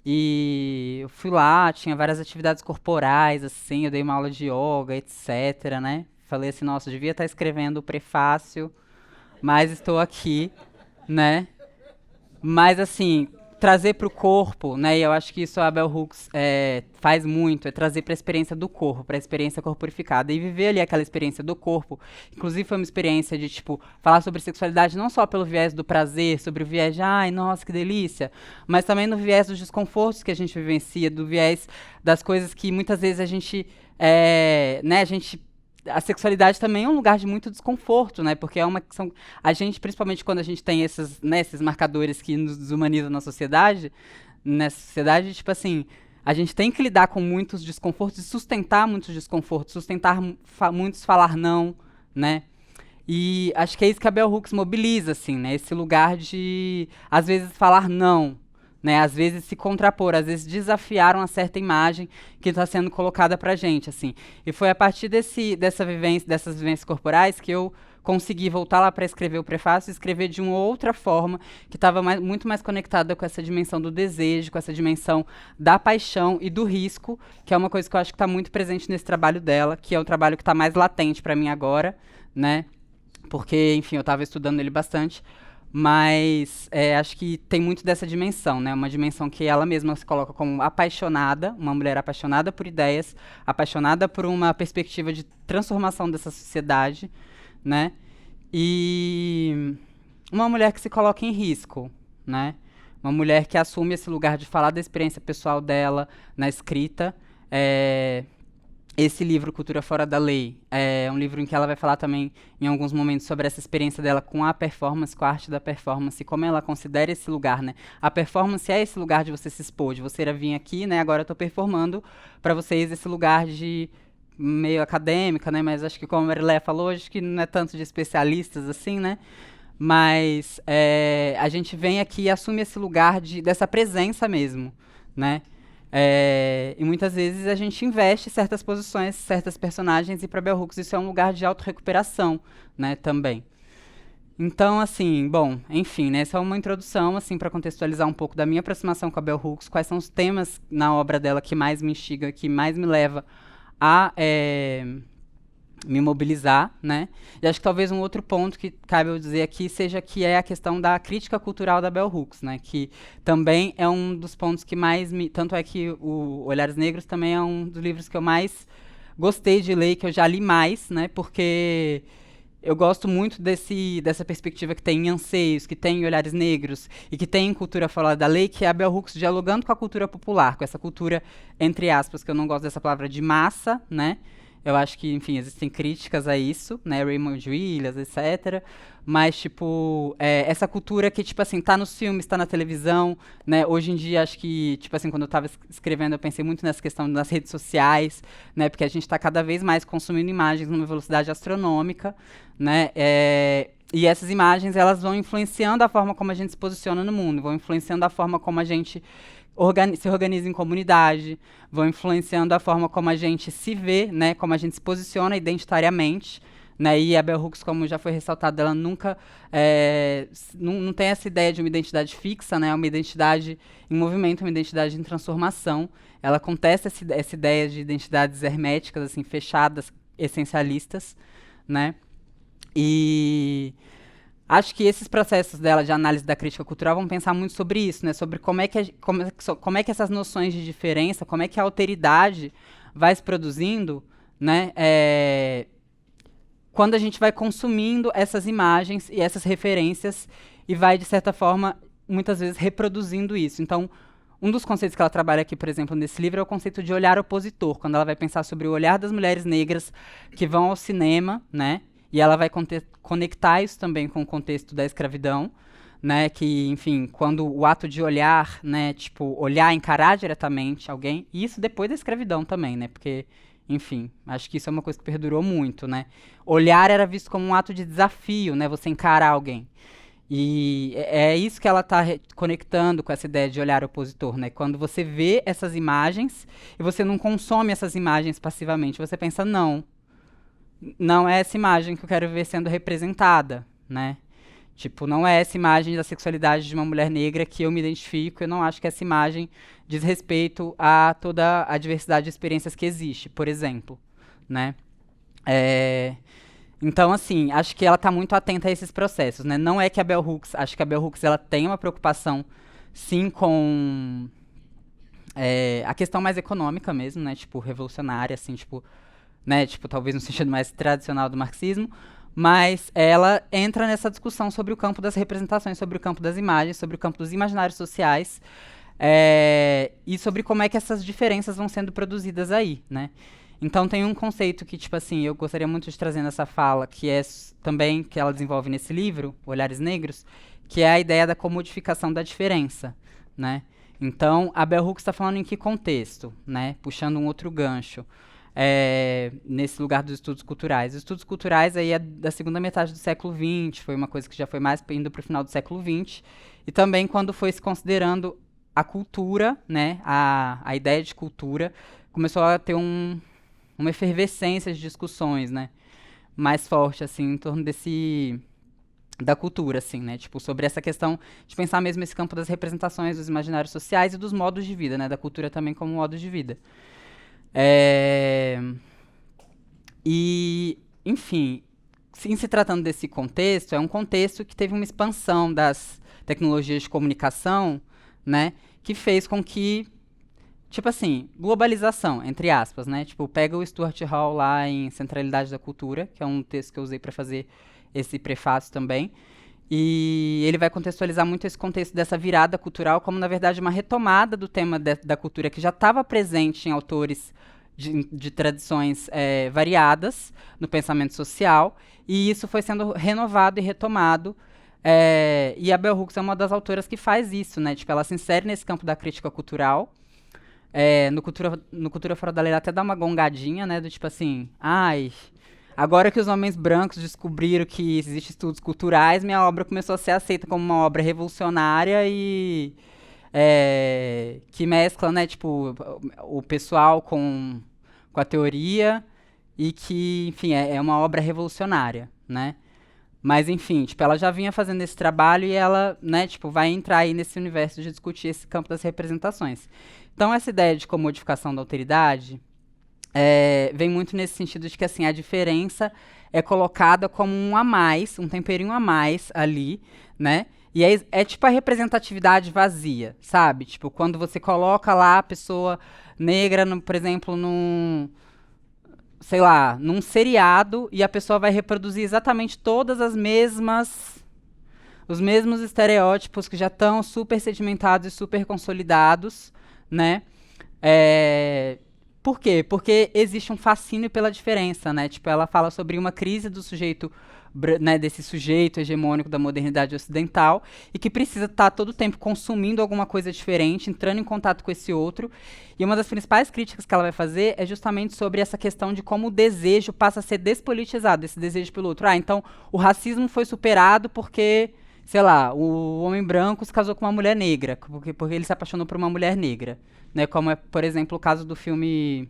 E eu fui lá, tinha várias atividades corporais, assim, eu dei uma aula de yoga, etc, né? Falei assim, nossa, eu devia estar escrevendo o prefácio, mas estou aqui, né? Mas, assim, trazer para o corpo, né? E eu acho que isso a Bell Hooks faz muito, é trazer para a experiência do corpo, para a experiência corporificada. E viver ali aquela experiência do corpo. Inclusive, foi uma experiência de, tipo, falar sobre sexualidade não só pelo viés do prazer, sobre o viés de, ai, nossa, que delícia, mas também no viés dos desconfortos que a gente vivencia, do viés das coisas que muitas vezes a gente, né, a sexualidade também é um lugar de muito desconforto, né? Porque a gente, principalmente quando a gente tem esses marcadores que nos desumanizam nessa sociedade, tipo assim, a gente tem que lidar com muitos desconfortos e sustentar muitos desconfortos, sustentar muitos falar não, né? E acho que é isso que a Bell Hooks mobiliza, assim, né? Esse lugar de, às vezes, falar não, né? Às vezes se contrapor, às vezes desafiar uma certa imagem que está sendo colocada para a gente, assim. E foi a partir dessas vivências corporais que eu consegui voltar lá para escrever o prefácio e escrever de uma outra forma, que estava muito mais conectada com essa dimensão do desejo, com essa dimensão da paixão e do risco, que é uma coisa que eu acho que está muito presente nesse trabalho dela, que é um trabalho que está mais latente para mim agora, né? Porque, enfim, eu estava estudando ele bastante, mas acho que tem muito dessa dimensão, né? Uma dimensão que ela mesma se coloca como apaixonada, uma mulher apaixonada por ideias, apaixonada por uma perspectiva de transformação dessa sociedade, né? E uma mulher que se coloca em risco, né? Uma mulher que assume esse lugar de falar da experiência pessoal dela na escrita. Esse livro, Cultura Fora da Lei, é um livro em que ela vai falar também, em alguns momentos, sobre essa experiência dela com a performance, com a arte da performance, e como ela considera esse lugar, né? A performance é esse lugar de você se expor, de você vir aqui, né? Agora eu estou performando para vocês esse lugar de meio acadêmica, né? Mas acho que, como a Marilé falou, acho que não é tanto de especialistas assim, né? Mas a gente vem aqui e assume esse lugar dessa presença mesmo, né? E muitas vezes a gente investe certas posições, certas personagens, e para Bell Hooks isso é um lugar de autorrecuperação, né, também. Então, assim, bom, enfim, né, essa é uma introdução, assim, para contextualizar um pouco da minha aproximação com a Bell Hooks, quais são os temas na obra dela que mais me instiga, que mais me leva a me mobilizar, né? E acho que talvez um outro ponto que cabe eu dizer aqui seja que é a questão da crítica cultural da Bell Hooks, né? Que também é um dos pontos que mais me... Tanto é que o Olhares Negros também é um dos livros que eu mais gostei de ler, que eu já li mais, né? Porque eu gosto muito dessa perspectiva que tem em Anseios, que tem em Olhares Negros e que tem em Cultura Fora da Lei, que é a Bell Hooks dialogando com a cultura popular, com essa cultura, entre aspas, que eu não gosto dessa palavra, de massa, né? Eu acho que, enfim, existem críticas a isso, né? Raymond Williams, etc. Mas, tipo, essa cultura que, tipo assim, tá nos filmes, tá na televisão, né? Hoje em dia, acho que, tipo assim, quando eu tava escrevendo, eu pensei muito nessa questão das redes sociais, né? Porque a gente tá cada vez mais consumindo imagens numa velocidade astronômica, né? E essas imagens, elas vão influenciando a forma como a gente se posiciona no mundo, vão influenciando a forma como a gente se organiza em comunidade, vão influenciando a forma como a gente se vê, né, como a gente se posiciona identitariamente, né, e a Bell Hooks, como já foi ressaltado, ela nunca não tem essa ideia de uma identidade fixa, né, uma identidade em movimento, uma identidade em transformação. Ela contesta essa ideia de identidades herméticas, assim, fechadas, essencialistas, né, e acho que esses processos dela de análise da crítica cultural vão pensar muito sobre isso, né? Sobre como é que essas noções de diferença, como é que a alteridade vai se produzindo, né? Quando a gente vai consumindo essas imagens e essas referências e vai, de certa forma, muitas vezes reproduzindo isso. Então, um dos conceitos que ela trabalha aqui, por exemplo, nesse livro é o conceito de olhar opositor, quando ela vai pensar sobre o olhar das mulheres negras que vão ao cinema, né? E ela vai conectar isso também com o contexto da escravidão, né? Que, enfim, quando o ato de olhar, né? Tipo, olhar, encarar diretamente alguém, e isso depois da escravidão também, né? Porque, enfim, acho que isso é uma coisa que perdurou muito, né? Olhar era visto como um ato de desafio, né? Você encarar alguém. E é isso que ela está conectando com essa ideia de olhar opositor, né? Quando você vê essas imagens e você não consome essas imagens passivamente, você pensa, não é essa imagem que eu quero ver sendo representada, né? Tipo, não é essa imagem da sexualidade de uma mulher negra que eu me identifico, eu não acho que essa imagem diz respeito a toda a diversidade de experiências que existe, por exemplo, né? Então, assim, acho que ela está muito atenta a esses processos, né? Não é que a Bell Hooks, acho que a Bell Hooks ela tem uma preocupação, sim, com a questão mais econômica mesmo, né? Tipo, revolucionária, assim, tipo, né? Tipo, talvez no sentido mais tradicional do marxismo, mas ela entra nessa discussão sobre o campo das representações, sobre o campo das imagens, sobre o campo dos imaginários sociais, e sobre como é que essas diferenças vão sendo produzidas aí, né? Então tem um conceito que, tipo assim, eu gostaria muito de trazer nessa fala, que é também que ela desenvolve nesse livro, Olhares Negros, que é a ideia da comodificação da diferença, né? Então, a Bell Hooks está falando em que contexto, né? Puxando um outro gancho. Nesse lugar dos estudos culturais. Os estudos culturais aí é da segunda metade do século XX, foi uma coisa que já foi mais indo para o final do século XX, e também quando foi se considerando a cultura, né, a ideia de cultura, começou a ter uma efervescência de discussões, né, mais forte, assim, em torno da cultura, assim, né, tipo, sobre essa questão de pensar mesmo esse campo das representações, dos imaginários sociais e dos modos de vida, né, da cultura também como modo de vida. E, enfim, em se tratando desse contexto, é um contexto que teve uma expansão das tecnologias de comunicação, né, que fez com que, tipo assim, globalização, entre aspas, né, tipo, pega o Stuart Hall lá em Centralidade da Cultura, que é um texto que eu usei para fazer esse prefácio também, e ele vai contextualizar muito esse contexto dessa virada cultural como, na verdade, uma retomada do tema da cultura que já estava presente em autores de tradições variadas no pensamento social, e isso foi sendo renovado e retomado. E a Bell Hooks é uma das autoras que faz isso, né? Tipo, ela se insere nesse campo da crítica cultural. No Cultura Fora da Lei, ela até dá uma gongadinha, né? Do tipo assim, ai, agora que os homens brancos descobriram que existem estudos culturais, minha obra começou a ser aceita como uma obra revolucionária e que mescla, né, tipo, o pessoal com a teoria e que, enfim, é uma obra revolucionária, né? Mas, enfim, tipo, ela já vinha fazendo esse trabalho e ela, né, tipo, vai entrar aí nesse universo de discutir esse campo das representações. Então, essa ideia de comodificação da alteridade vem muito nesse sentido de que, assim, a diferença é colocada como um a mais, um temperinho a mais ali, né? E é tipo a representatividade vazia, sabe? Tipo, quando você coloca lá a pessoa negra, por exemplo, sei lá, num seriado, e a pessoa vai reproduzir exatamente todas os mesmos estereótipos que já estão super sedimentados e super consolidados, né? Por quê? Porque existe um fascínio pela diferença, né? Tipo, ela fala sobre uma crise do sujeito, né, desse sujeito hegemônico da modernidade ocidental e que precisa estar todo o tempo consumindo alguma coisa diferente, entrando em contato com esse outro. E uma das principais críticas que ela vai fazer é justamente sobre essa questão de como o desejo passa a ser despolitizado, esse desejo pelo outro. Então, o racismo foi superado porque, sei lá, o homem branco se casou com uma mulher negra, porque ele se apaixonou por uma mulher negra, né? Como é, por exemplo, o caso do filme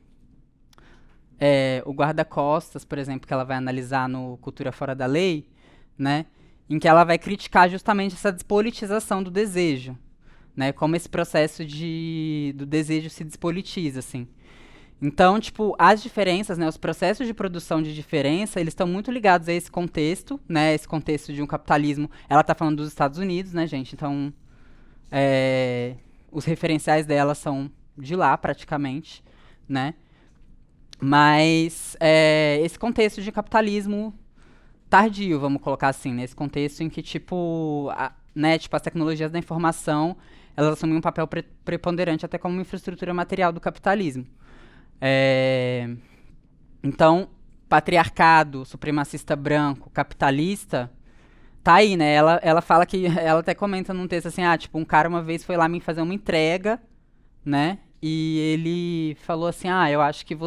O Guarda-Costas, por exemplo, que ela vai analisar no Cultura Fora da Lei, né? Em que ela vai criticar justamente essa despolitização do desejo, né? Como esse processo do desejo se despolitiza, assim. Então, tipo, as diferenças, né, os processos de produção de diferença, eles estão muito ligados a esse contexto, né, esse contexto de um capitalismo. Ela está falando dos Estados Unidos, né, gente? Então, os referenciais dela são de lá, praticamente, né? Mas esse contexto de capitalismo tardio, vamos colocar assim, nesse contexto em que, tipo, né, tipo, as tecnologias da informação, elas assumem um papel preponderante até como uma infraestrutura material do capitalismo. Então, patriarcado, supremacista branco, capitalista, tá aí, né? Ela fala que, ela até comenta num texto assim, tipo, um cara uma vez foi lá me fazer uma entrega, né? E ele falou assim, eu acho que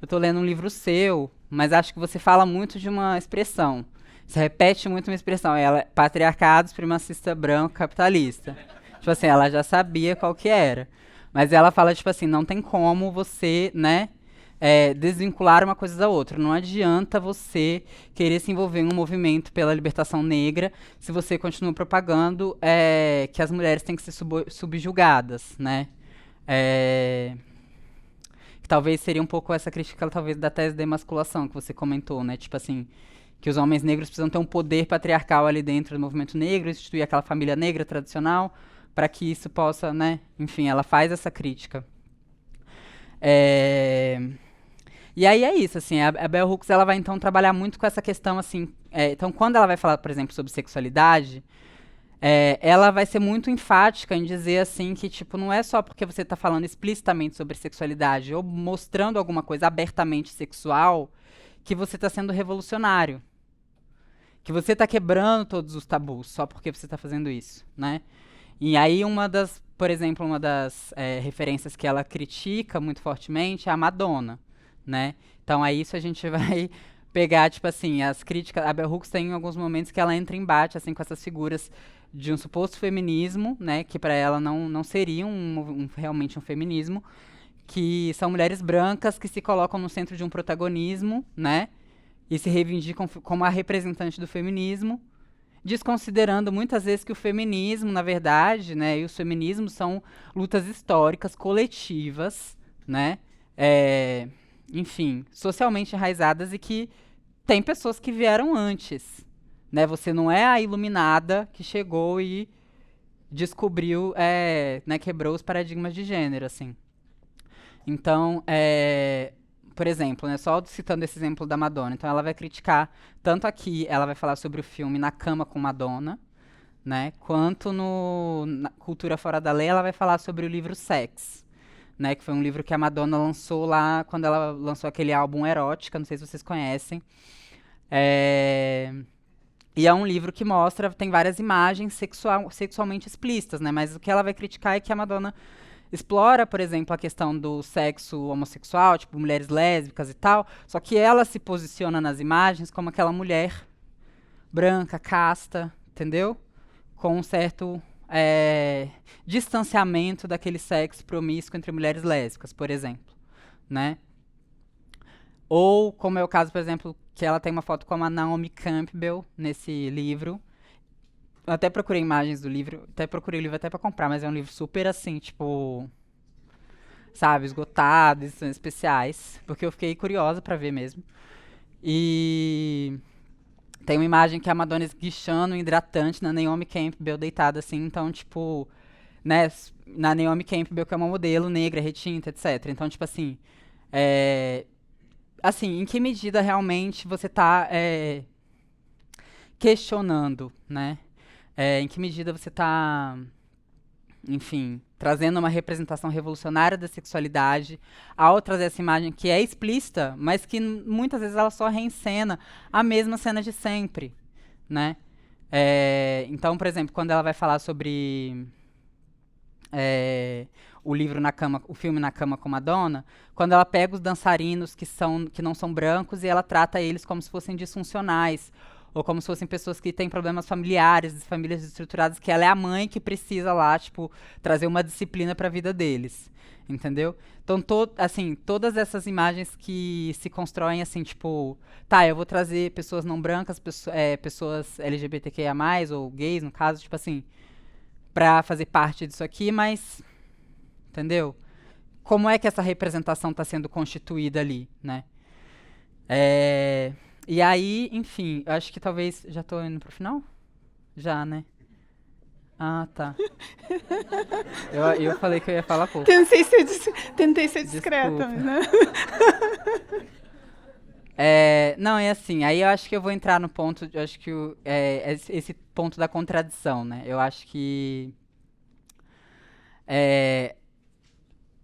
eu tô lendo um livro seu, mas acho que você fala muito de uma expressão. Você repete muito uma expressão. Ela, patriarcado, supremacista branco, capitalista. Tipo assim, ela já sabia qual que era. Mas ela fala, tipo assim, não tem como você, né, desvincular uma coisa da outra. Não adianta você querer se envolver em um movimento pela libertação negra se você continua propagando que as mulheres têm que ser subjugadas, né? Que talvez seria um pouco essa crítica, talvez, da tese da emasculação que você comentou, né? Tipo assim, que os homens negros precisam ter um poder patriarcal ali dentro do movimento negro, instituir aquela família negra tradicional, para que isso possa, né? Enfim, ela faz essa crítica. E aí é isso, assim, a Bell Hooks, ela vai então trabalhar muito com essa questão, assim, então quando ela vai falar, por exemplo, sobre sexualidade, ela vai ser muito enfática em dizer, assim, que, tipo, não é só porque você está falando explicitamente sobre sexualidade ou mostrando alguma coisa abertamente sexual que você está sendo revolucionário, que você está quebrando todos os tabus só porque você está fazendo isso, né? E aí por exemplo, uma das referências que ela critica muito fortemente é a Madonna, né? Então, aí isso a gente vai pegar, tipo assim, as críticas. A Bell Hooks tem alguns momentos que ela entra em embate, assim, com essas figuras de um suposto feminismo, né, que para ela não seria realmente um feminismo, que são mulheres brancas que se colocam no centro de um protagonismo, né, e se reivindicam como a representante do feminismo, desconsiderando muitas vezes que o feminismo, na verdade, né, e os feminismos são lutas históricas, coletivas, né, enfim, socialmente enraizadas e que tem pessoas que vieram antes, né? Você não é a iluminada que chegou e descobriu, né, quebrou os paradigmas de gênero, assim. Então, por exemplo, né, só citando esse exemplo da Madonna, então ela vai criticar, tanto aqui ela vai falar sobre o filme Na Cama com Madonna, né, quanto na Cultura Fora da Lei ela vai falar sobre o livro Sex, né, que foi um livro que a Madonna lançou lá quando ela lançou aquele álbum Erótica, não sei se vocês conhecem. E é um livro que mostra, tem várias imagens sexualmente explícitas, né, mas o que ela vai criticar é que a Madonna explora, por exemplo, a questão do sexo homossexual, tipo, mulheres lésbicas e tal, só que ela se posiciona nas imagens como aquela mulher branca, casta, entendeu? Com um certo distanciamento daquele sexo promíscuo entre mulheres lésbicas, por exemplo, né? Ou, como é o caso, por exemplo, que ela tem uma foto com a Naomi Campbell nesse livro. Eu até procurei imagens do livro, até procurei o livro até pra comprar, mas é um livro super assim, tipo, sabe, esgotado, edições especiais, porque eu fiquei curiosa pra ver mesmo. E tem uma imagem que é a Madonna esguichando um hidratante na Naomi Campbell deitada assim, então, tipo, né, na Naomi Campbell, que é uma modelo negra, retinta, etc. Então, tipo assim, assim, em que medida realmente você tá questionando, né? Em que medida você está, enfim, trazendo uma representação revolucionária da sexualidade ao trazer essa imagem que é explícita, mas que muitas vezes ela só reencena a mesma cena de sempre, né? Então, por exemplo, quando ela vai falar sobre o livro Na Cama, o filme Na Cama com Madonna, quando ela pega os dançarinos que não são brancos e ela trata eles como se fossem disfuncionais, ou como se fossem pessoas que têm problemas familiares, famílias destruturadas, que ela é a mãe que precisa lá, tipo, trazer uma disciplina para a vida deles, entendeu? Então, assim, todas essas imagens que se constroem assim, tipo, tá, eu vou trazer pessoas não brancas, pessoas LGBTQIA+, ou gays, no caso, tipo assim, pra fazer parte disso aqui, mas, entendeu? Como é que essa representação está sendo constituída ali, né? E aí, enfim, eu acho que talvez... Já tô indo pro final? Já, né? Ah, tá. Eu falei que eu ia falar pouco. Tentei ser discreta, né? Não, é assim, aí eu acho que eu vou entrar no ponto, eu acho que esse ponto da contradição, né? Eu acho que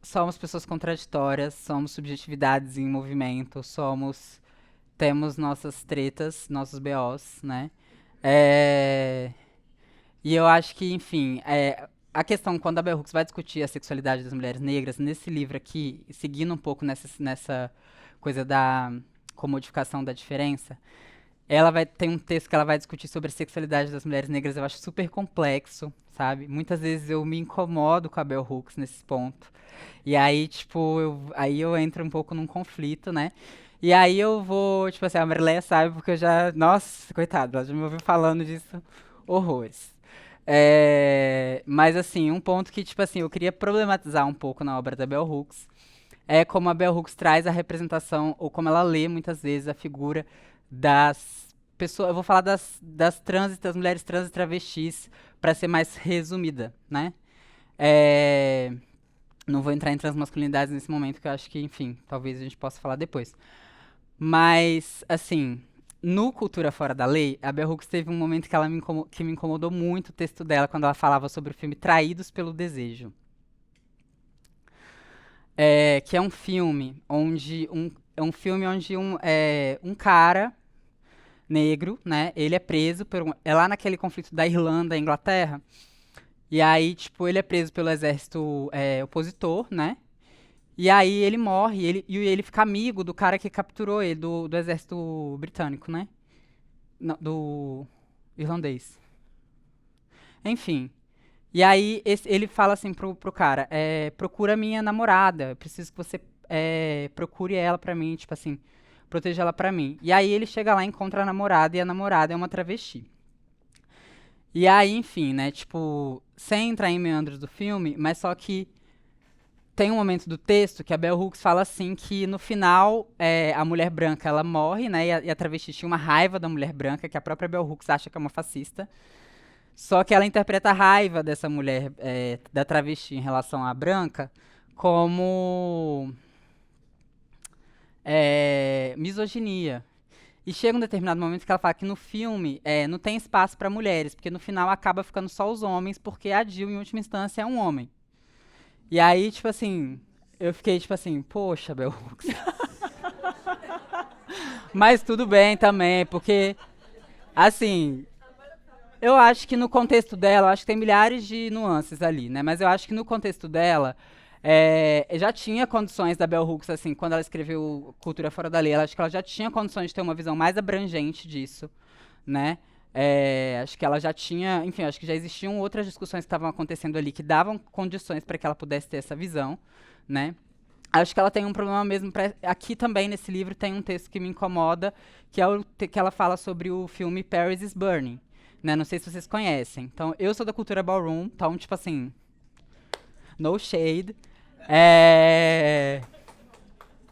somos pessoas contraditórias, somos subjetividades em movimento, temos nossas tretas, nossos BOs, né? E eu acho que, enfim, a questão, quando a Bell Hooks vai discutir a sexualidade das mulheres negras, nesse livro aqui, seguindo um pouco nessa coisa da comodificação da diferença, tem um texto que ela vai discutir sobre a sexualidade das mulheres negras, eu acho super complexo, sabe? Muitas vezes eu me incomodo com a Bell Hooks nesse ponto. E aí, tipo, eu entro um pouco num conflito, né? E aí eu vou, tipo assim, a Marileia sabe, porque eu já... Nossa, coitada, ela já me ouviu falando disso horrores. Mas, assim, um ponto que, tipo assim, eu queria problematizar um pouco na obra da Bell Hooks é como a Bell Hooks traz a representação, ou como ela lê, muitas vezes, a figura das pessoas... Eu vou falar das mulheres trans e travestis, para ser mais resumida, né? Não vou entrar em transmasculinidades nesse momento, que eu acho que, enfim, talvez a gente possa falar depois. Mas, assim, no Cultura Fora da Lei, a Bell Hooks teve um momento que me incomodou muito o texto dela, quando ela falava sobre o filme Traídos pelo Desejo. Que é um filme onde um cara negro, né, ele é preso é lá naquele conflito da Irlanda e Inglaterra. E aí, tipo, ele é preso pelo exército opositor, né? E aí ele morre, e ele fica amigo do cara que capturou ele, do exército britânico, né? Não, do irlandês. Enfim. E aí ele fala assim pro cara, procura minha namorada, eu preciso que você procure ela pra mim, tipo assim, proteja ela pra mim. E aí ele chega lá e encontra a namorada, e a namorada é uma travesti. E aí, enfim, né, tipo, sem entrar em meandros do filme, mas só que tem um momento do texto que a Bell Hooks fala assim que no final a mulher branca ela morre, né, e a travesti tinha uma raiva da mulher branca, que a própria Bell Hooks acha que é uma fascista. Só que ela interpreta a raiva dessa mulher, da travesti em relação à branca, como misoginia. E chega um determinado momento que ela fala que no filme não tem espaço para mulheres, porque no final acaba ficando só os homens, porque a Jill, em última instância, é um homem. E aí, tipo assim, eu fiquei tipo assim, poxa, Bell Hooks. Mas tudo bem também, porque, assim, eu acho que no contexto dela, eu acho que tem milhares de nuances ali, né? Mas eu acho que no contexto dela, já tinha condições da Bell Hooks, assim, quando ela escreveu Cultura Fora da Lei, ela, acho que ela já tinha condições de ter uma visão mais abrangente disso, né? Acho que ela já tinha, enfim, acho que já existiam outras discussões que estavam acontecendo ali que davam condições para que ela pudesse ter essa visão, né? Acho que ela tem um problema mesmo. Aqui também, nesse livro, tem um texto que me incomoda, que é que ela fala sobre o filme Paris is Burning. Né? Não sei se vocês conhecem. Então, eu sou da cultura ballroom, então, tipo assim, no shade.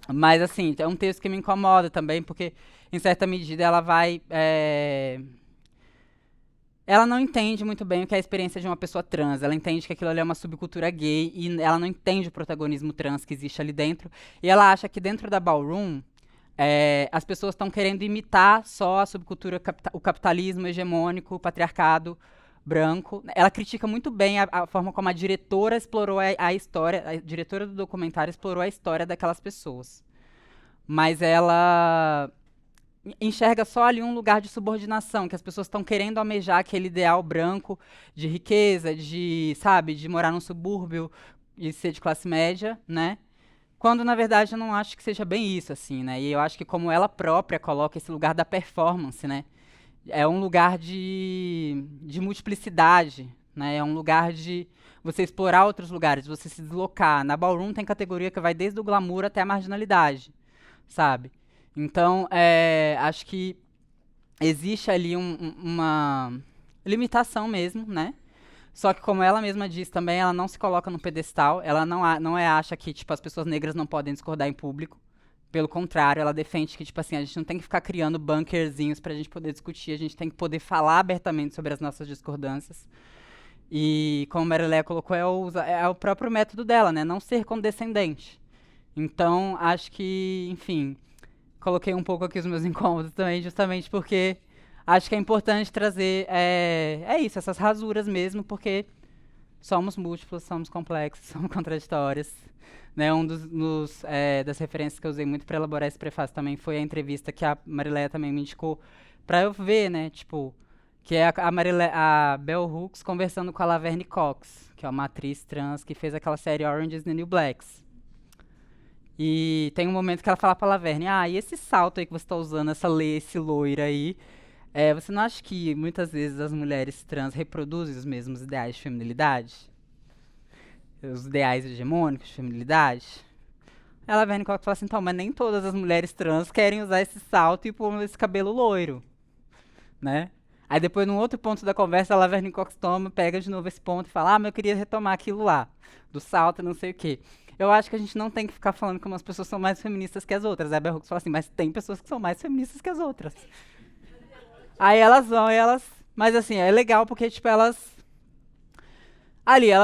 Mas, assim, é um texto que me incomoda também, porque, em certa medida, ela vai... Ela não entende muito bem o que é a experiência de uma pessoa trans. Ela entende que aquilo ali é uma subcultura gay e ela não entende o protagonismo trans que existe ali dentro. E ela acha que dentro da ballroom, as pessoas estão querendo imitar só a subcultura, o capitalismo hegemônico, o patriarcado branco. Ela critica muito bem a forma como a diretora explorou a história, a diretora do documentário explorou a história daquelas pessoas. Mas ela enxerga só ali um lugar de subordinação, que as pessoas estão querendo almejar aquele ideal branco de riqueza, de, sabe, de morar num subúrbio e ser de classe média, né? Quando, na verdade, eu não acho que seja bem isso, assim, né? E eu acho que como ela própria coloca esse lugar da performance, né? É um lugar de multiplicidade, né? É um lugar de você explorar outros lugares, você se deslocar. Na ballroom tem categoria que vai desde o glamour até a marginalidade, sabe? Então, acho que existe ali uma limitação mesmo, né? Só que, como ela mesma diz também, ela não se coloca no pedestal, ela não acha que, tipo, as pessoas negras não podem discordar em público. Pelo contrário, ela defende que, tipo assim, a gente não tem que ficar criando bunkerzinhos pra gente poder discutir, a gente tem que poder falar abertamente sobre as nossas discordâncias. E, como a Marileia colocou, é o próprio método dela, né? Não ser condescendente. Então, acho que, enfim, coloquei um pouco aqui os meus incômodos também, justamente porque acho que é importante trazer isso, essas rasuras mesmo, porque somos múltiplos, somos complexos, somos contraditórios. Né? Das referências que eu usei muito para elaborar esse prefácio também foi a entrevista que a Marileia também me indicou para eu ver, né, tipo, que é a Bell Hooks conversando com a Laverne Cox, que é uma atriz trans que fez aquela série Orange is the New Blacks. E tem um momento que ela fala pra Laverne, e esse salto aí que você tá usando, esse loiro aí, você não acha que muitas vezes as mulheres trans reproduzem os mesmos ideais de feminilidade? Os ideais hegemônicos de feminilidade? Ela vem e fala assim, então, mas nem todas as mulheres trans querem usar esse salto e pôr esse cabelo loiro, né? Aí depois, num outro ponto da conversa, a Laverne Cox pega de novo esse ponto e fala, mas eu queria retomar aquilo lá, do salto e não sei o quê. Eu acho que a gente não tem que ficar falando que umas pessoas são mais feministas que as outras. Aí a Bell Hooks fala assim, mas tem pessoas que são mais feministas que as outras. Aí elas vão, mas assim, é legal porque, tipo, elas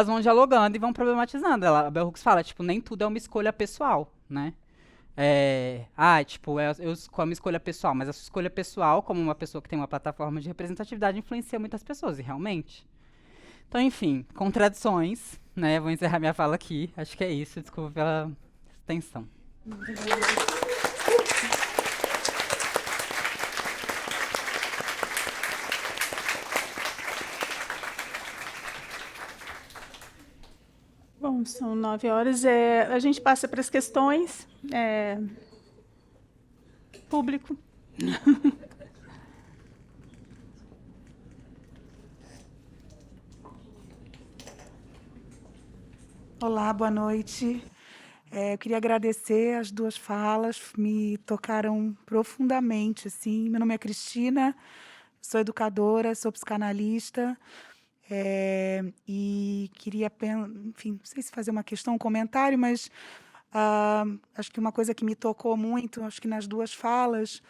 vão dialogando e vão problematizando. A Bell Hooks fala, tipo, nem tudo é uma escolha pessoal, né? Eu com a minha escolha pessoal, mas a sua escolha pessoal, como uma pessoa que tem uma plataforma de representatividade, influencia muitas pessoas, e realmente. Então, enfim, contradições, né? Vou encerrar minha fala aqui. Acho que é isso. Desculpa pela extensão. Bom, são 9h. A gente passa para as questões. Público. Olá, boa noite. Eu queria agradecer as duas falas, me tocaram profundamente, assim. Meu nome é Cristina, sou educadora, sou psicanalista, e queria, enfim, não sei se fazer uma questão, um comentário, mas acho que uma coisa que me tocou muito, acho que nas duas falas,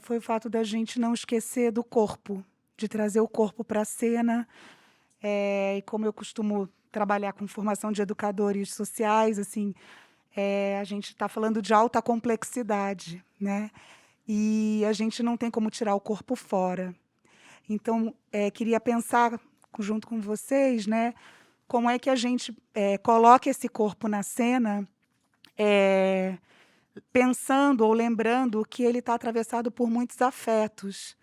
foi o fato da gente não esquecer do corpo, de trazer o corpo para a cena. E como eu costumo trabalhar com formação de educadores sociais, assim, a gente está falando de alta complexidade, né? E a gente não tem como tirar o corpo fora. Então, queria pensar junto com vocês, né, como é que a gente coloca esse corpo na cena, pensando ou lembrando que ele está atravessado por muitos afetos,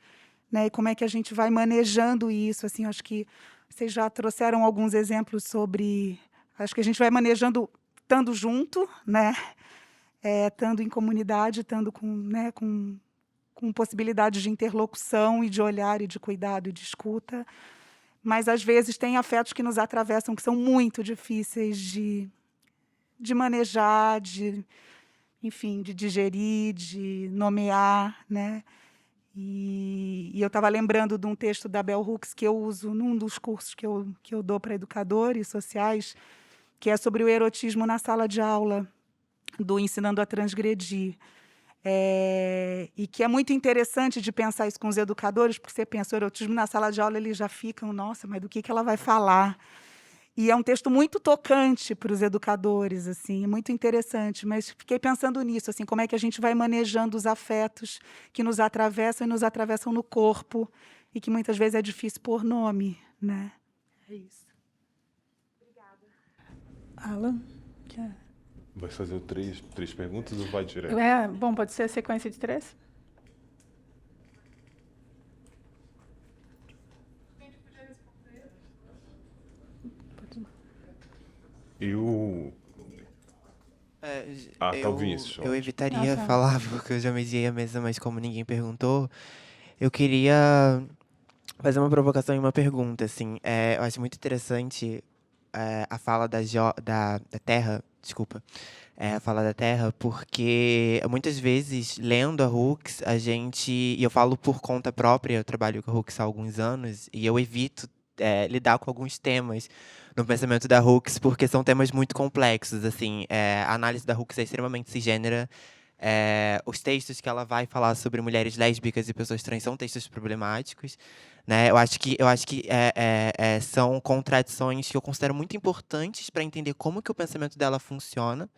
né? E como é que a gente vai manejando isso? Assim, acho que vocês já trouxeram alguns exemplos sobre. Acho que a gente vai manejando estando junto, né? Estando em comunidade, estando com, né, com possibilidade de interlocução e de olhar e de cuidado e de escuta. Mas, às vezes, tem afetos que nos atravessam que são muito difíceis de manejar, enfim, de digerir, de nomear, né? E eu estava lembrando de um texto da Bell Hooks que eu uso num dos cursos que eu dou para educadores sociais, que é sobre o erotismo na sala de aula, do Ensinando a Transgredir. E que é muito interessante de pensar isso com os educadores, porque você pensa, o erotismo na sala de aula, eles já ficam, nossa, mas do que ela vai falar? E é um texto muito tocante para os educadores, assim, muito interessante. Mas fiquei pensando nisso, assim, como é que a gente vai manejando os afetos que nos atravessam e nos atravessam no corpo e que muitas vezes é difícil pôr nome, né? É isso. Alan? Quer? Vai fazer três perguntas ou vai direto? Bom, pode ser a sequência de 3? Eu... tá, o Vinícius. Eu evitaria tá. falar, porque eu já mediei a mesa, mas como ninguém perguntou, eu queria fazer uma provocação e uma pergunta, assim. Eu acho muito interessante a fala da Terra, desculpa, a fala da Terra, porque muitas vezes, lendo a Hooks, e eu falo por conta própria, eu trabalho com a Hooks há alguns anos, e eu evito lidar com alguns temas no pensamento da Hooks, porque são temas muito complexos, assim, a análise da Hooks é extremamente cisgênera, os textos que ela vai falar sobre mulheres lésbicas e pessoas trans são textos problemáticos, né? Eu acho que são contradições que eu considero muito importantes para entender como que o pensamento dela funciona,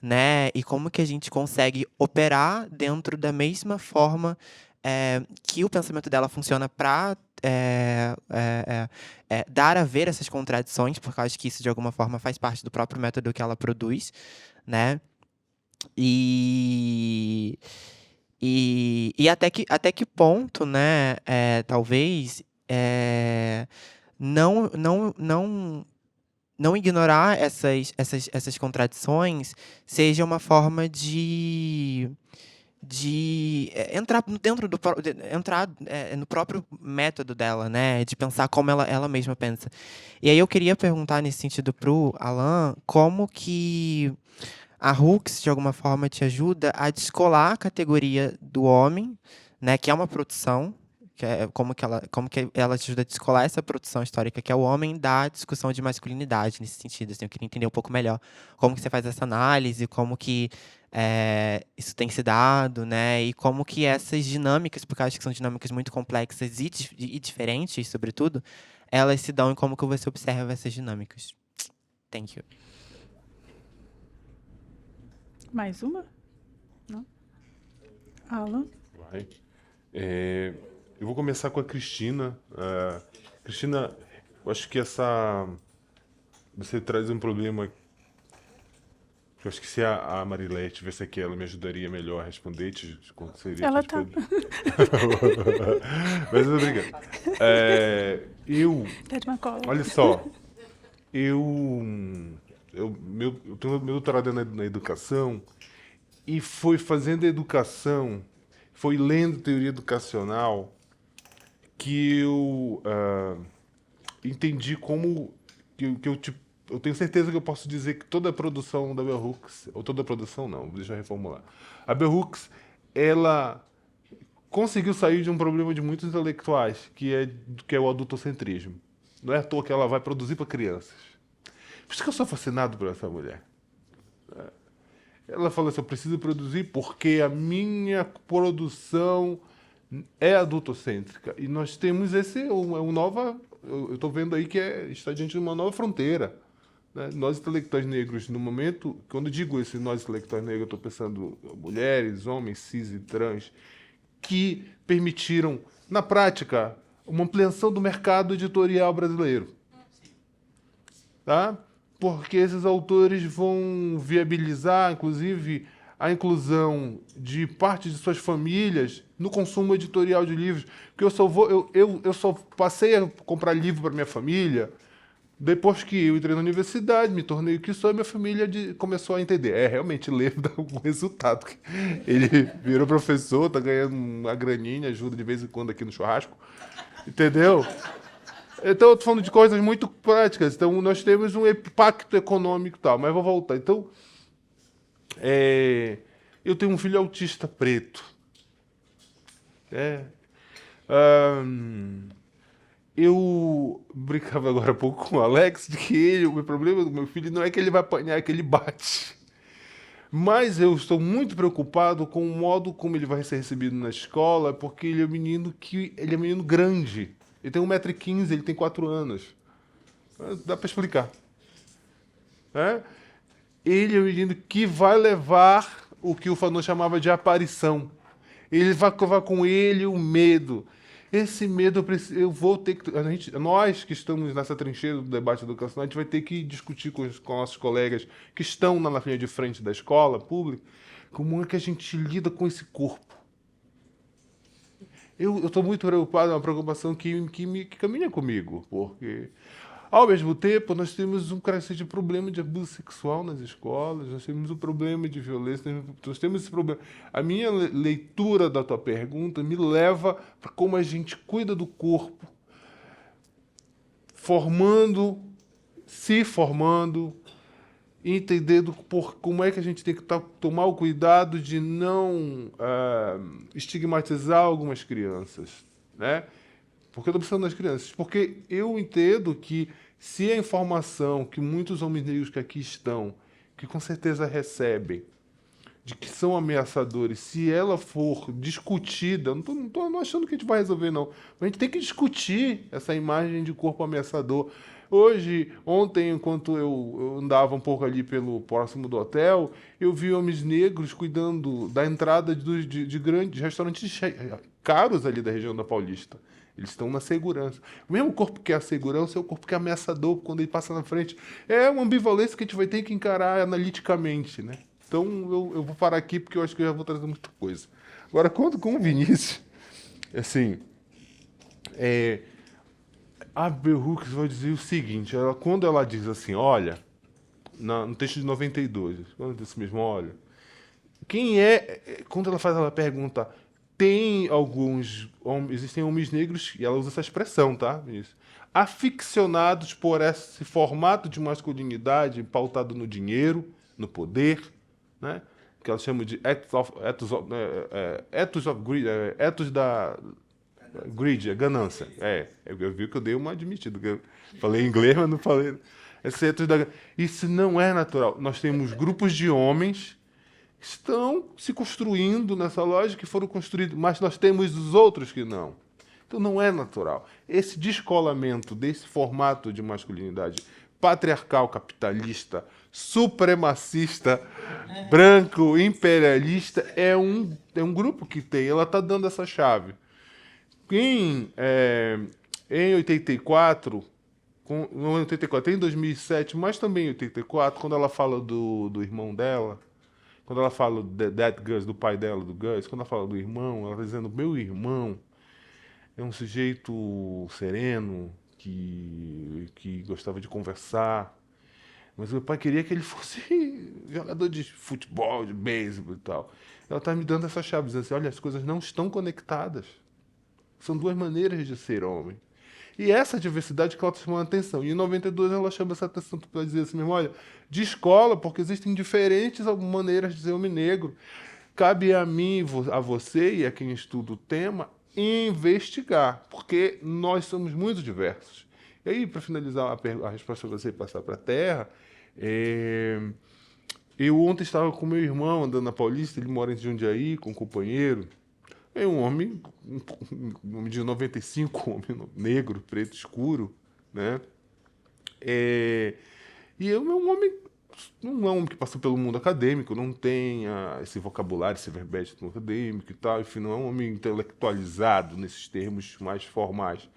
né? E como que a gente consegue operar dentro da mesma forma que o pensamento dela funciona para dar a ver essas contradições, porque eu acho que isso, de alguma forma, faz parte do próprio método que ela produz, né? E até que ponto, né, talvez, não, não, não, não ignorar essas contradições seja uma forma de entrar dentro entrar no próprio método dela, né, de pensar como ela mesma pensa. E aí eu queria perguntar nesse sentido pro Alan, como que a Hooks, de alguma forma, te ajuda a descolar a categoria do homem, né, que é uma produção, como que ela te ajuda a descolar essa produção histórica, que é o homem, da discussão de masculinidade, nesse sentido. Assim, eu queria entender um pouco melhor como que você faz essa análise, como que isso tem se dado, né, e como que essas dinâmicas, porque eu acho que são dinâmicas muito complexas e diferentes, sobretudo, elas se dão e como que você observa essas dinâmicas. Thank you. Mais uma? Não? Alan? Vai. Eu vou começar com a Cristina. Cristina, eu acho que você traz um problema. Eu acho que se a Marilete tivesse aqui, ela me ajudaria melhor a responder. Ela tá. Mas eu tô brincando. Tá de uma cola. Olha só. Eu tenho meu doutorado na educação, e foi fazendo educação, foi lendo teoria educacional, que eu entendi como que eu eu tenho certeza que eu posso dizer que toda a produção da Bell Hooks, ou toda a produção não, deixa eu reformular. A Bell Hooks, ela conseguiu sair de um problema de muitos intelectuais, que é o adultocentrismo. Não é à toa que ela vai produzir para crianças. Por isso que eu sou fascinado por essa mulher. Ela falou assim, eu preciso produzir porque a minha produção é adultocêntrica. E nós temos eu estou vendo aí que está diante de uma nova fronteira. Né? Nós intelectuais negros, no momento, quando eu digo isso, nós intelectuais negros, eu estou pensando mulheres, homens, cis e trans, que permitiram, na prática, uma ampliação do mercado editorial brasileiro. Tá? Porque esses autores vão viabilizar, inclusive, a inclusão de parte de suas famílias no consumo editorial de livros. Porque eu só passei a comprar livro para minha família depois que eu entrei na universidade, me tornei o que sou, e minha família começou a entender. Realmente, ler dá algum resultado. Ele virou professor, está ganhando uma graninha, ajuda de vez em quando aqui no churrasco. Entendeu? Então, eu estou falando de coisas muito práticas. Então, nós temos um impacto econômico e tal, mas vou voltar. Então, eu tenho um filho autista preto. Eu brincava agora há pouco com o Alex de que o problema do meu filho não é que ele vai apanhar, é que ele bate. Mas eu estou muito preocupado com o modo como ele vai ser recebido na escola, porque ele é um menino grande. Ele tem 1,15 m, ele tem 4 anos. Dá para explicar. Ele é um menino que vai levar o que o Fanon chamava de aparição. Ele vai levar com ele o medo. Esse medo eu vou ter que... Nós que estamos nessa trincheira do debate educacional, a gente vai ter que discutir com nossos colegas que estão na linha de frente da escola pública, como é que a gente lida com esse corpo. Eu estou muito preocupado, é uma preocupação que caminha comigo, porque, ao mesmo tempo, nós temos um crescente problema de abuso sexual nas escolas, nós temos um problema de violência, nós temos esse problema. A minha leitura da tua pergunta me leva para como a gente cuida do corpo, se formando, entendendo como é que a gente tem que tomar o cuidado de não estigmatizar algumas crianças, né? Porque eu estou pensando nas crianças. Porque eu entendo que se a informação que muitos homens negros que aqui estão, que com certeza recebem, de que são ameaçadores, se ela for discutida, não estou achando que a gente vai resolver, não. Mas a gente tem que discutir essa imagem de corpo ameaçador. Ontem, enquanto eu andava um pouco ali pelo próximo do hotel, eu vi homens negros cuidando da entrada de grandes restaurantes caros ali da região da Paulista. Eles estão na segurança. O mesmo corpo que é a segurança é o corpo que é ameaçador quando ele passa na frente. É uma ambivalência que a gente vai ter que encarar analiticamente, né? Então, eu vou parar aqui porque eu acho que eu já vou trazer muita coisa. Agora, quando com o Vinícius, assim, a Bell Hooks vai dizer o seguinte, quando ela diz assim, olha, no texto de 92, quando ela diz mesmo, olha, quando ela faz aquela pergunta, existem homens negros, e ela usa essa expressão, tá? Isso, aficionados por esse formato de masculinidade pautado no dinheiro, no poder, né? Que ela chama de ethos of greed, ethos da greed, a ganância. Eu vi que eu dei uma admitida, que eu falei em inglês, mas não falei. Isso não é natural. Nós temos grupos de homens que estão se construindo nessa lógica, que foram construídos, mas nós temos os outros que não. Então não é natural. Esse descolamento desse formato de masculinidade patriarcal, capitalista, supremacista, branco, imperialista, é um grupo que tem. Ela está dando essa chave. Em 84, em 2007, mas também em 84, quando ela fala do irmão dela, quando ela fala That Gus, do pai dela, do Gus, quando ela fala do irmão, ela está dizendo, meu irmão é um sujeito sereno, que gostava de conversar, mas meu pai queria que ele fosse jogador de futebol, de beisebol e tal. Ela está me dando essa chave, dizendo assim, olha, as coisas não estão conectadas. São duas maneiras de ser homem. E essa diversidade que ela está chamando a atenção. E em 92 ela chama essa atenção para dizer assim mesmo, olha, de escola, porque existem diferentes maneiras de dizer homem negro. Cabe a mim, a você e a quem estuda o tema, investigar, porque nós somos muito diversos. E aí, para finalizar a resposta para você passar para a Terra, eu ontem estava com meu irmão andando na Paulista, ele mora em Jundiaí, com um companheiro. É um homem de 95, um homem negro, preto, escuro, né? E eu é um homem, não é um homem que passou pelo mundo acadêmico, não tem esse vocabulário, esse verbete acadêmico e tal, enfim, não é um homem intelectualizado nesses termos mais formais.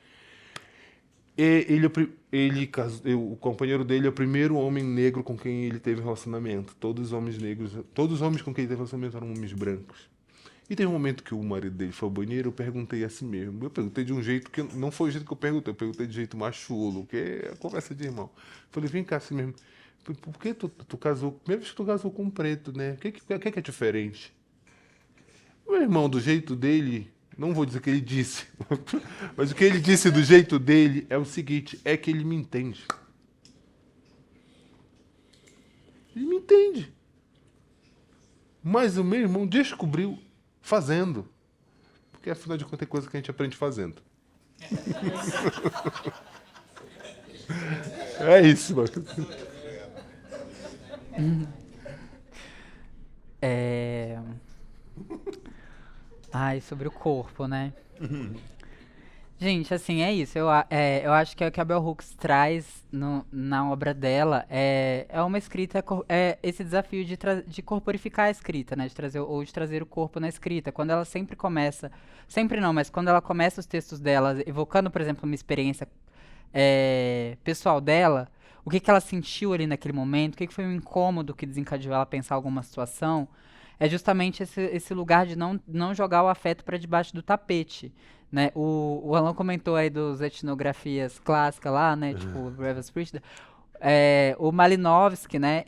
O companheiro dele é o primeiro homem negro com quem ele teve relacionamento. Todos os homens negros, todos os homens com quem ele teve relacionamento eram homens brancos. E tem um momento que o marido dele foi ao banheiro, eu perguntei a si mesmo. Eu perguntei de um jeito que não foi o jeito que eu perguntei de jeito mais chulo, que é a conversa de irmão. Falei, vem cá assim mesmo, por que tu casou, primeira vez que tu casou com um preto, né? O que é diferente? O meu irmão, do jeito dele, não vou dizer o que ele disse, mas o que ele disse do jeito dele é o seguinte, é que ele me entende. Ele me entende. Mas o meu irmão descobriu fazendo. Porque, afinal de contas, é coisa que a gente aprende fazendo. É isso, mano. Ai, sobre o corpo, né? Gente, assim, é isso. Eu acho que o que a Bell Hooks traz na obra dela é uma escrita, esse desafio de corporificar a escrita, né? De trazer o corpo na escrita. Quando ela sempre começa, sempre não, mas quando ela começa os textos dela, evocando, por exemplo, uma experiência pessoal dela, o que ela sentiu ali naquele momento, o que foi um incômodo que desencadeou ela a pensar alguma situação, é justamente esse lugar de não jogar o afeto para debaixo do tapete. Né? O Alan comentou aí dos etnografias clássicas lá, né? Tipo, Brevis Priestner. O Malinowski, né?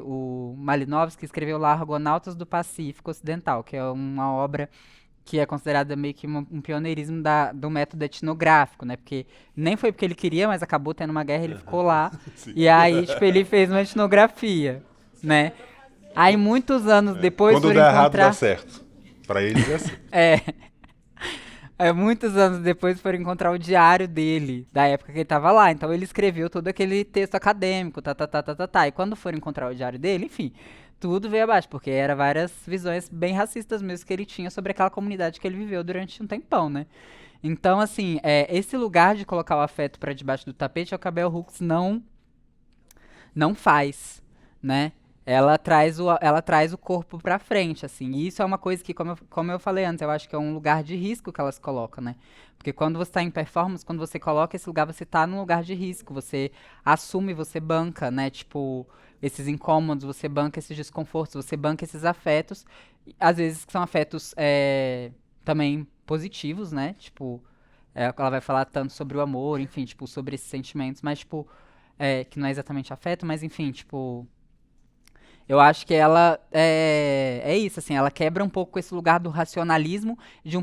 O Malinowski escreveu lá Argonautas do Pacífico Ocidental, que é uma obra que é considerada meio que um pioneirismo do método etnográfico, né? Porque nem foi porque ele queria, mas acabou tendo uma guerra, ele ficou lá. E aí, tipo, ele fez uma etnografia, né? Aí, muitos anos depois Quando dá errado, dá certo. Pra eles é assim. Muitos anos depois foram encontrar o diário dele, da época que ele estava lá. Então ele escreveu todo aquele texto acadêmico, E quando foram encontrar o diário dele, enfim, tudo veio abaixo, porque eram várias visões bem racistas mesmo que ele tinha sobre aquela comunidade que ele viveu durante um tempão, né? Então, assim, esse lugar de colocar o afeto para debaixo do tapete é o que a Bell Hooks não faz, né? Ela traz o corpo pra frente, assim. E isso é uma coisa que, como eu falei antes, eu acho que é um lugar de risco que elas colocam, né? Porque quando você tá em performance, quando você coloca esse lugar, você tá num lugar de risco. Você assume, você banca, né? Tipo, esses incômodos, você banca esses desconfortos, você banca esses afetos. Às vezes são afetos também positivos, né? Tipo, ela vai falar tanto sobre o amor, enfim, tipo, sobre esses sentimentos. Mas, tipo, que não é exatamente afeto, mas, enfim, tipo... Eu acho que ela é isso, assim, ela quebra um pouco esse lugar do racionalismo, de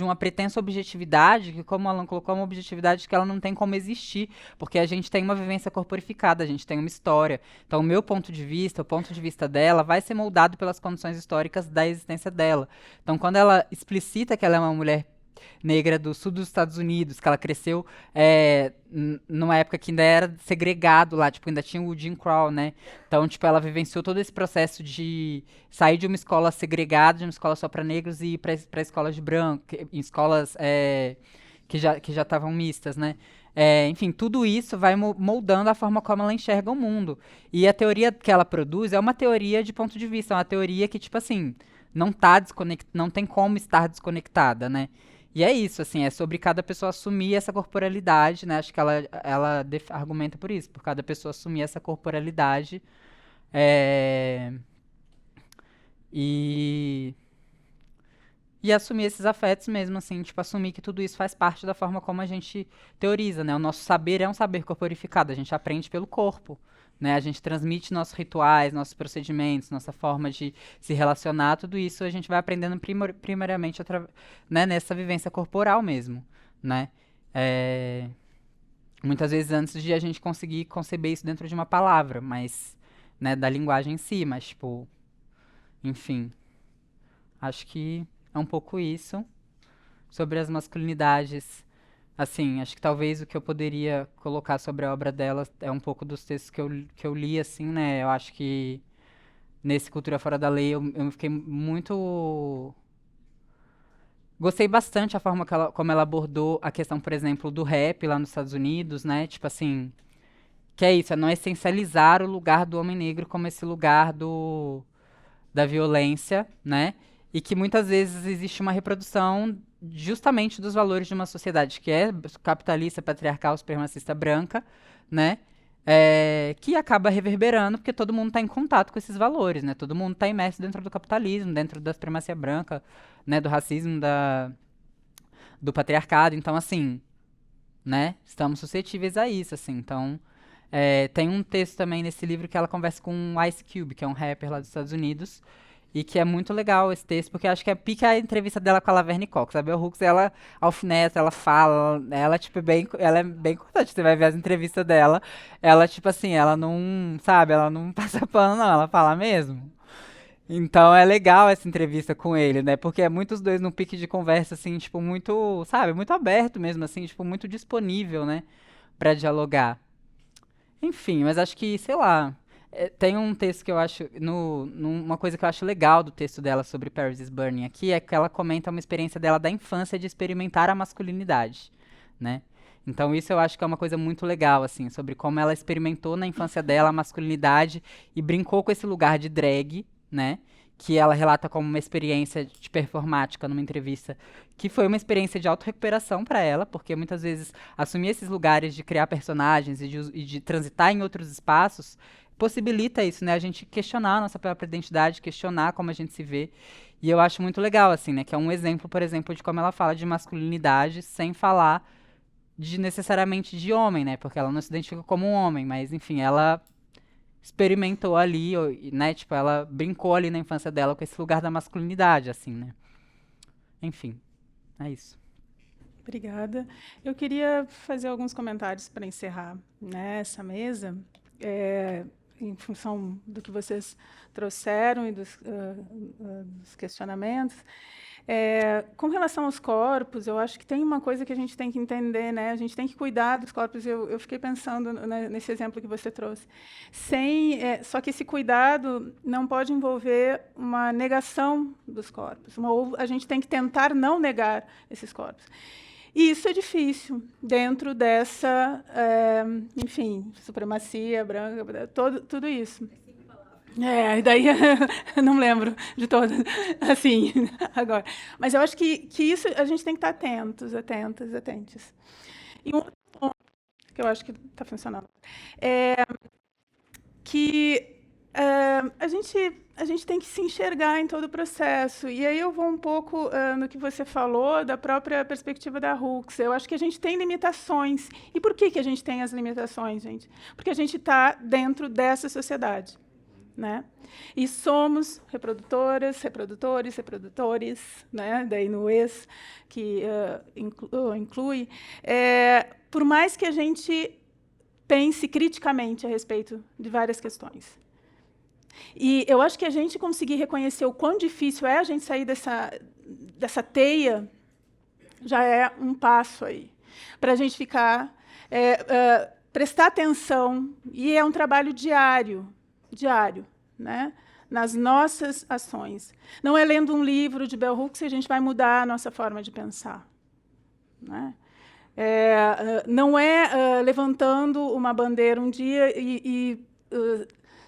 uma pretensa objetividade, que, como o Alan colocou, é uma objetividade que ela não tem como existir, porque a gente tem uma vivência corporificada, a gente tem uma história. Então, o meu ponto de vista, o ponto de vista dela, vai ser moldado pelas condições históricas da existência dela. Então, quando ela explicita que ela é uma mulher negra do sul dos Estados Unidos, que ela cresceu numa época que ainda era segregado lá, tipo, ainda tinha o Jim Crow, né? Então, tipo, ela vivenciou todo esse processo de sair de uma escola segregada, de uma escola só para negros e ir para escolas de branco, em escolas que já estavam mistas, né? Enfim, tudo isso vai moldando a forma como ela enxerga o mundo. E a teoria que ela produz é uma teoria de ponto de vista, é uma teoria que, tipo assim, não tem como estar desconectada, né? E é isso, assim, é sobre cada pessoa assumir essa corporalidade, né? Acho que ela argumenta por isso, por cada pessoa assumir essa corporalidade. E assumir esses afetos mesmo, assim, tipo, assumir que tudo isso faz parte da forma como a gente teoriza, né? O nosso saber é um saber corporificado, a gente aprende pelo corpo, né? A gente transmite nossos rituais, nossos procedimentos, nossa forma de se relacionar, tudo isso a gente vai aprendendo primariamente né, nessa vivência corporal mesmo, né? É, muitas vezes antes de a gente conseguir conceber isso dentro de uma palavra, mas, né, da linguagem em si, mas, tipo, enfim, acho que é um pouco isso. Sobre as masculinidades, assim, acho que talvez o que eu poderia colocar sobre a obra dela é um pouco dos textos que eu li, assim, né, eu acho que nesse Cultura Fora da Lei eu fiquei muito... Gostei bastante a forma como ela abordou a questão, por exemplo, do rap lá nos Estados Unidos, né, tipo assim... Que é isso, é não essencializar o lugar do homem negro como esse lugar da violência, né? E que muitas vezes existe uma reprodução justamente dos valores de uma sociedade que é capitalista, patriarcal, supremacista branca, né? Que acaba reverberando porque todo mundo está em contato com esses valores, né? Todo mundo está imerso dentro do capitalismo, dentro da supremacia branca, né? Do racismo, do patriarcado. Então, assim, né? Estamos suscetíveis a isso, assim. Então, tem um texto também nesse livro que ela conversa com o Ice Cube, que é um rapper lá dos Estados Unidos, e que é muito legal esse texto, porque eu acho que pica a entrevista dela com a Laverne Cox. A Bell Hooks, ela alfineta, ela fala, ela, tipo, ela é bem importante, você vai ver as entrevistas dela, ela, tipo assim, ela não, sabe, ela não passa pano, não, ela fala mesmo. Então é legal essa entrevista com ele, né? Porque é muito os dois num pique de conversa, assim, tipo, muito, sabe, muito aberto mesmo, assim, tipo, muito disponível, né? Pra dialogar. Enfim, mas acho que, sei lá, tem um texto que eu acho, uma coisa que eu acho legal do texto dela sobre Paris is Burning aqui, é que ela comenta uma experiência dela da infância de experimentar a masculinidade, né? Então isso eu acho que é uma coisa muito legal, assim, sobre como ela experimentou na infância dela a masculinidade e brincou com esse lugar de drag, né? Que ela relata como uma experiência de performática numa entrevista, que foi uma experiência de autorrecuperação para ela, porque muitas vezes assumir esses lugares de criar personagens e de transitar em outros espaços possibilita isso, né? A gente questionar a nossa própria identidade, questionar como a gente se vê. E eu acho muito legal, assim, né? Que é um exemplo, por exemplo, de como ela fala de masculinidade sem falar de necessariamente de homem, né? Porque ela não se identifica como um homem, mas enfim, ela experimentou ali, né? Tipo, ela brincou ali na infância dela com esse lugar da masculinidade, assim, né? Enfim, é isso. Obrigada. Eu queria fazer alguns comentários para encerrar, né, essa mesa, em função do que vocês trouxeram e dos questionamentos. Com relação aos corpos, eu acho que tem uma coisa que a gente tem que entender, né? A gente tem que cuidar dos corpos. Eu fiquei pensando nesse exemplo que você trouxe. Só que esse cuidado não pode envolver uma negação dos corpos. A gente tem que tentar não negar esses corpos. E isso é difícil dentro dessa, enfim, supremacia branca, tudo isso. Daí não lembro de todas, assim, agora. Mas eu acho que isso a gente tem que estar atentos. E um outro ponto que eu acho que está funcionando é que a gente tem que se enxergar em todo o processo. E aí eu vou um pouco no que você falou da própria perspectiva da Hooks. Eu acho que a gente tem limitações. E por que a gente tem as limitações, gente? Porque a gente está dentro dessa sociedade. Né? E somos reprodutores, né? Daí no ex, que inclui. Por mais que a gente pense criticamente a respeito de várias questões. E eu acho que a gente conseguir reconhecer o quão difícil é a gente sair dessa teia já é um passo aí. Para a gente ficar... prestar atenção, e é um trabalho diário, né? Nas nossas ações. Não é lendo um livro de Bell Hooks que a gente vai mudar a nossa forma de pensar. Né? Não é levantando uma bandeira um dia e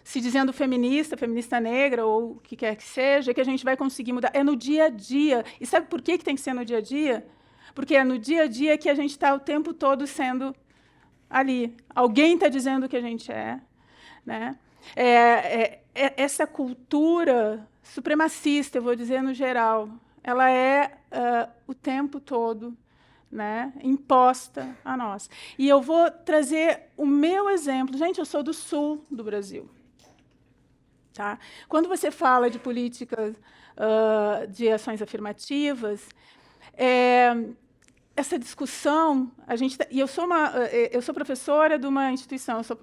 se dizendo feminista negra, ou o que quer que seja, que a gente vai conseguir mudar. É no dia a dia. E sabe por que tem que ser no dia a dia? Porque é no dia a dia que a gente está o tempo todo sendo ali. Alguém está dizendo o que a gente é. Né? Essa cultura supremacista, eu vou dizer no geral, ela é o tempo todo, né, imposta a nós. E eu vou trazer o meu exemplo. Gente, eu sou do sul do Brasil. Tá? Quando você fala de políticas de ações afirmativas, essa discussão, e eu sou professora de uma instituição, eu sou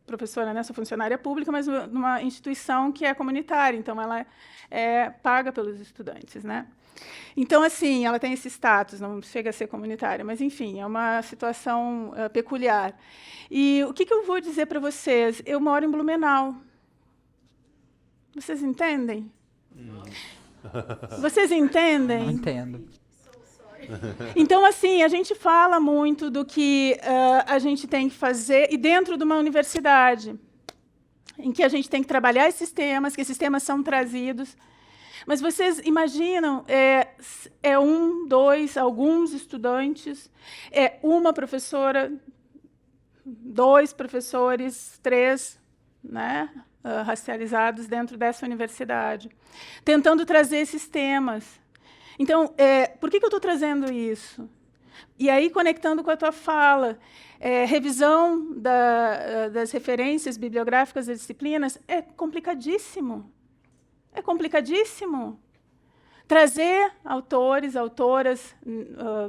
professora, né, sou funcionária pública, mas numa instituição que é comunitária, então ela é paga pelos estudantes, né? Então, assim, ela tem esse status, não chega a ser comunitária, mas, enfim, é uma situação peculiar. E o que eu vou dizer para vocês? Eu moro em Blumenau. Vocês entendem? Vocês entendem? Não entendo. Então, assim, a gente fala muito do que a gente tem que fazer, e dentro de uma universidade, em que a gente tem que trabalhar esses temas, que esses temas são trazidos. Mas vocês imaginam, um, dois, alguns estudantes, uma professora, 2 professores, 3, né, racializados dentro dessa universidade, tentando trazer esses temas. Então, por que eu estou trazendo isso? E aí, conectando com a tua fala, revisão das referências bibliográficas das disciplinas é complicadíssimo. É complicadíssimo. Trazer autores, autoras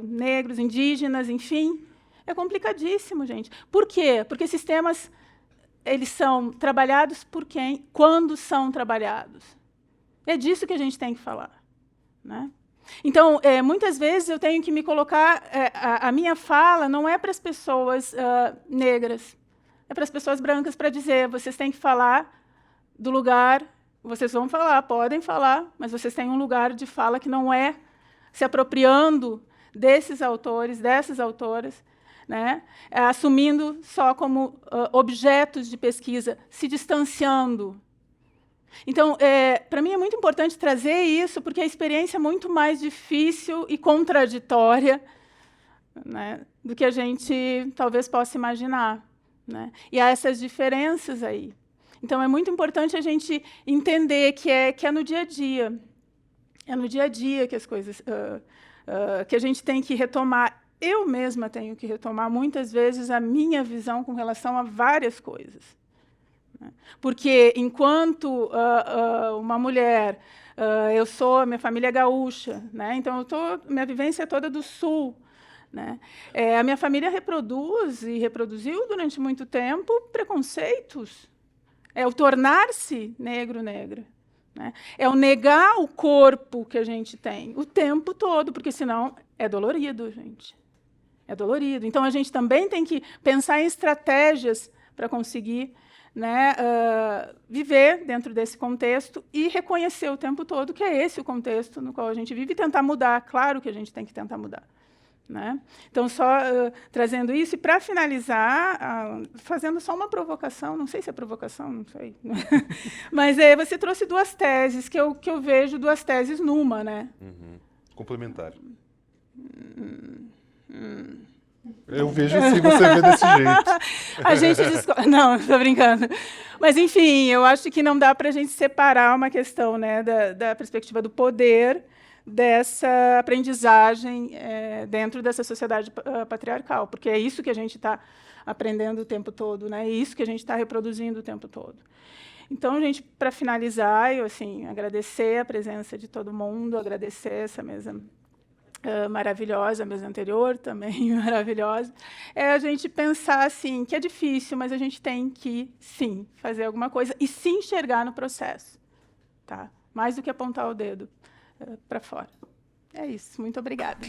negros, indígenas, enfim, é complicadíssimo, gente. Por quê? Porque esses temas, eles são trabalhados por quem? Quando são trabalhados. É disso que a gente tem que falar, né? Então, muitas vezes eu tenho que me colocar... a minha fala não é para as pessoas negras, é para as pessoas brancas, para dizer, vocês têm que falar do lugar... Vocês vão falar, podem falar, mas vocês têm um lugar de fala que não é se apropriando desses autores, dessas autoras, né? Assumindo só como objetos de pesquisa, se distanciando. Então, para mim é muito importante trazer isso, porque a experiência é muito mais difícil e contraditória, né, do que a gente talvez possa imaginar, né? E há essas diferenças aí. Então, é muito importante a gente entender que é no dia a dia. É no dia a dia que as coisas... que a gente tem que retomar. Eu mesma tenho que retomar, muitas vezes, a minha visão com relação a várias coisas. Né? Porque, enquanto uma mulher... minha família é gaúcha, né? Então, minha vivência é toda do Sul. Né? A minha família reproduz e reproduziu, durante muito tempo, preconceitos. É o tornar-se negro, negra. Né? É o negar o corpo que a gente tem o tempo todo, porque, senão, é dolorido, gente. É dolorido. Então, a gente também tem que pensar em estratégias para conseguir, né, viver dentro desse contexto e reconhecer o tempo todo que é esse o contexto no qual a gente vive e tentar mudar. Claro que a gente tem que tentar mudar. Né? Então, só trazendo isso, e para finalizar, fazendo só uma provocação, não sei se é provocação, não sei, mas você trouxe 2 teses, que eu vejo 2 teses numa, né? Complementar. Eu vejo assim, você vê desse jeito. A gente discorda. Não, estou brincando. Mas, enfim, eu acho que não dá para a gente separar uma questão, né, da perspectiva do poder dessa aprendizagem dentro dessa sociedade patriarcal, porque é isso que a gente está aprendendo o tempo todo, né? É isso que a gente está reproduzindo o tempo todo. Então, gente, para finalizar, eu assim, agradecer a presença de todo mundo, agradecer essa mesa maravilhosa, a mesa anterior também maravilhosa. A gente pensar assim, que é difícil, mas a gente tem que, sim, fazer alguma coisa e se enxergar no processo. Tá? Mais do que apontar o dedo para fora. É isso. Muito obrigada.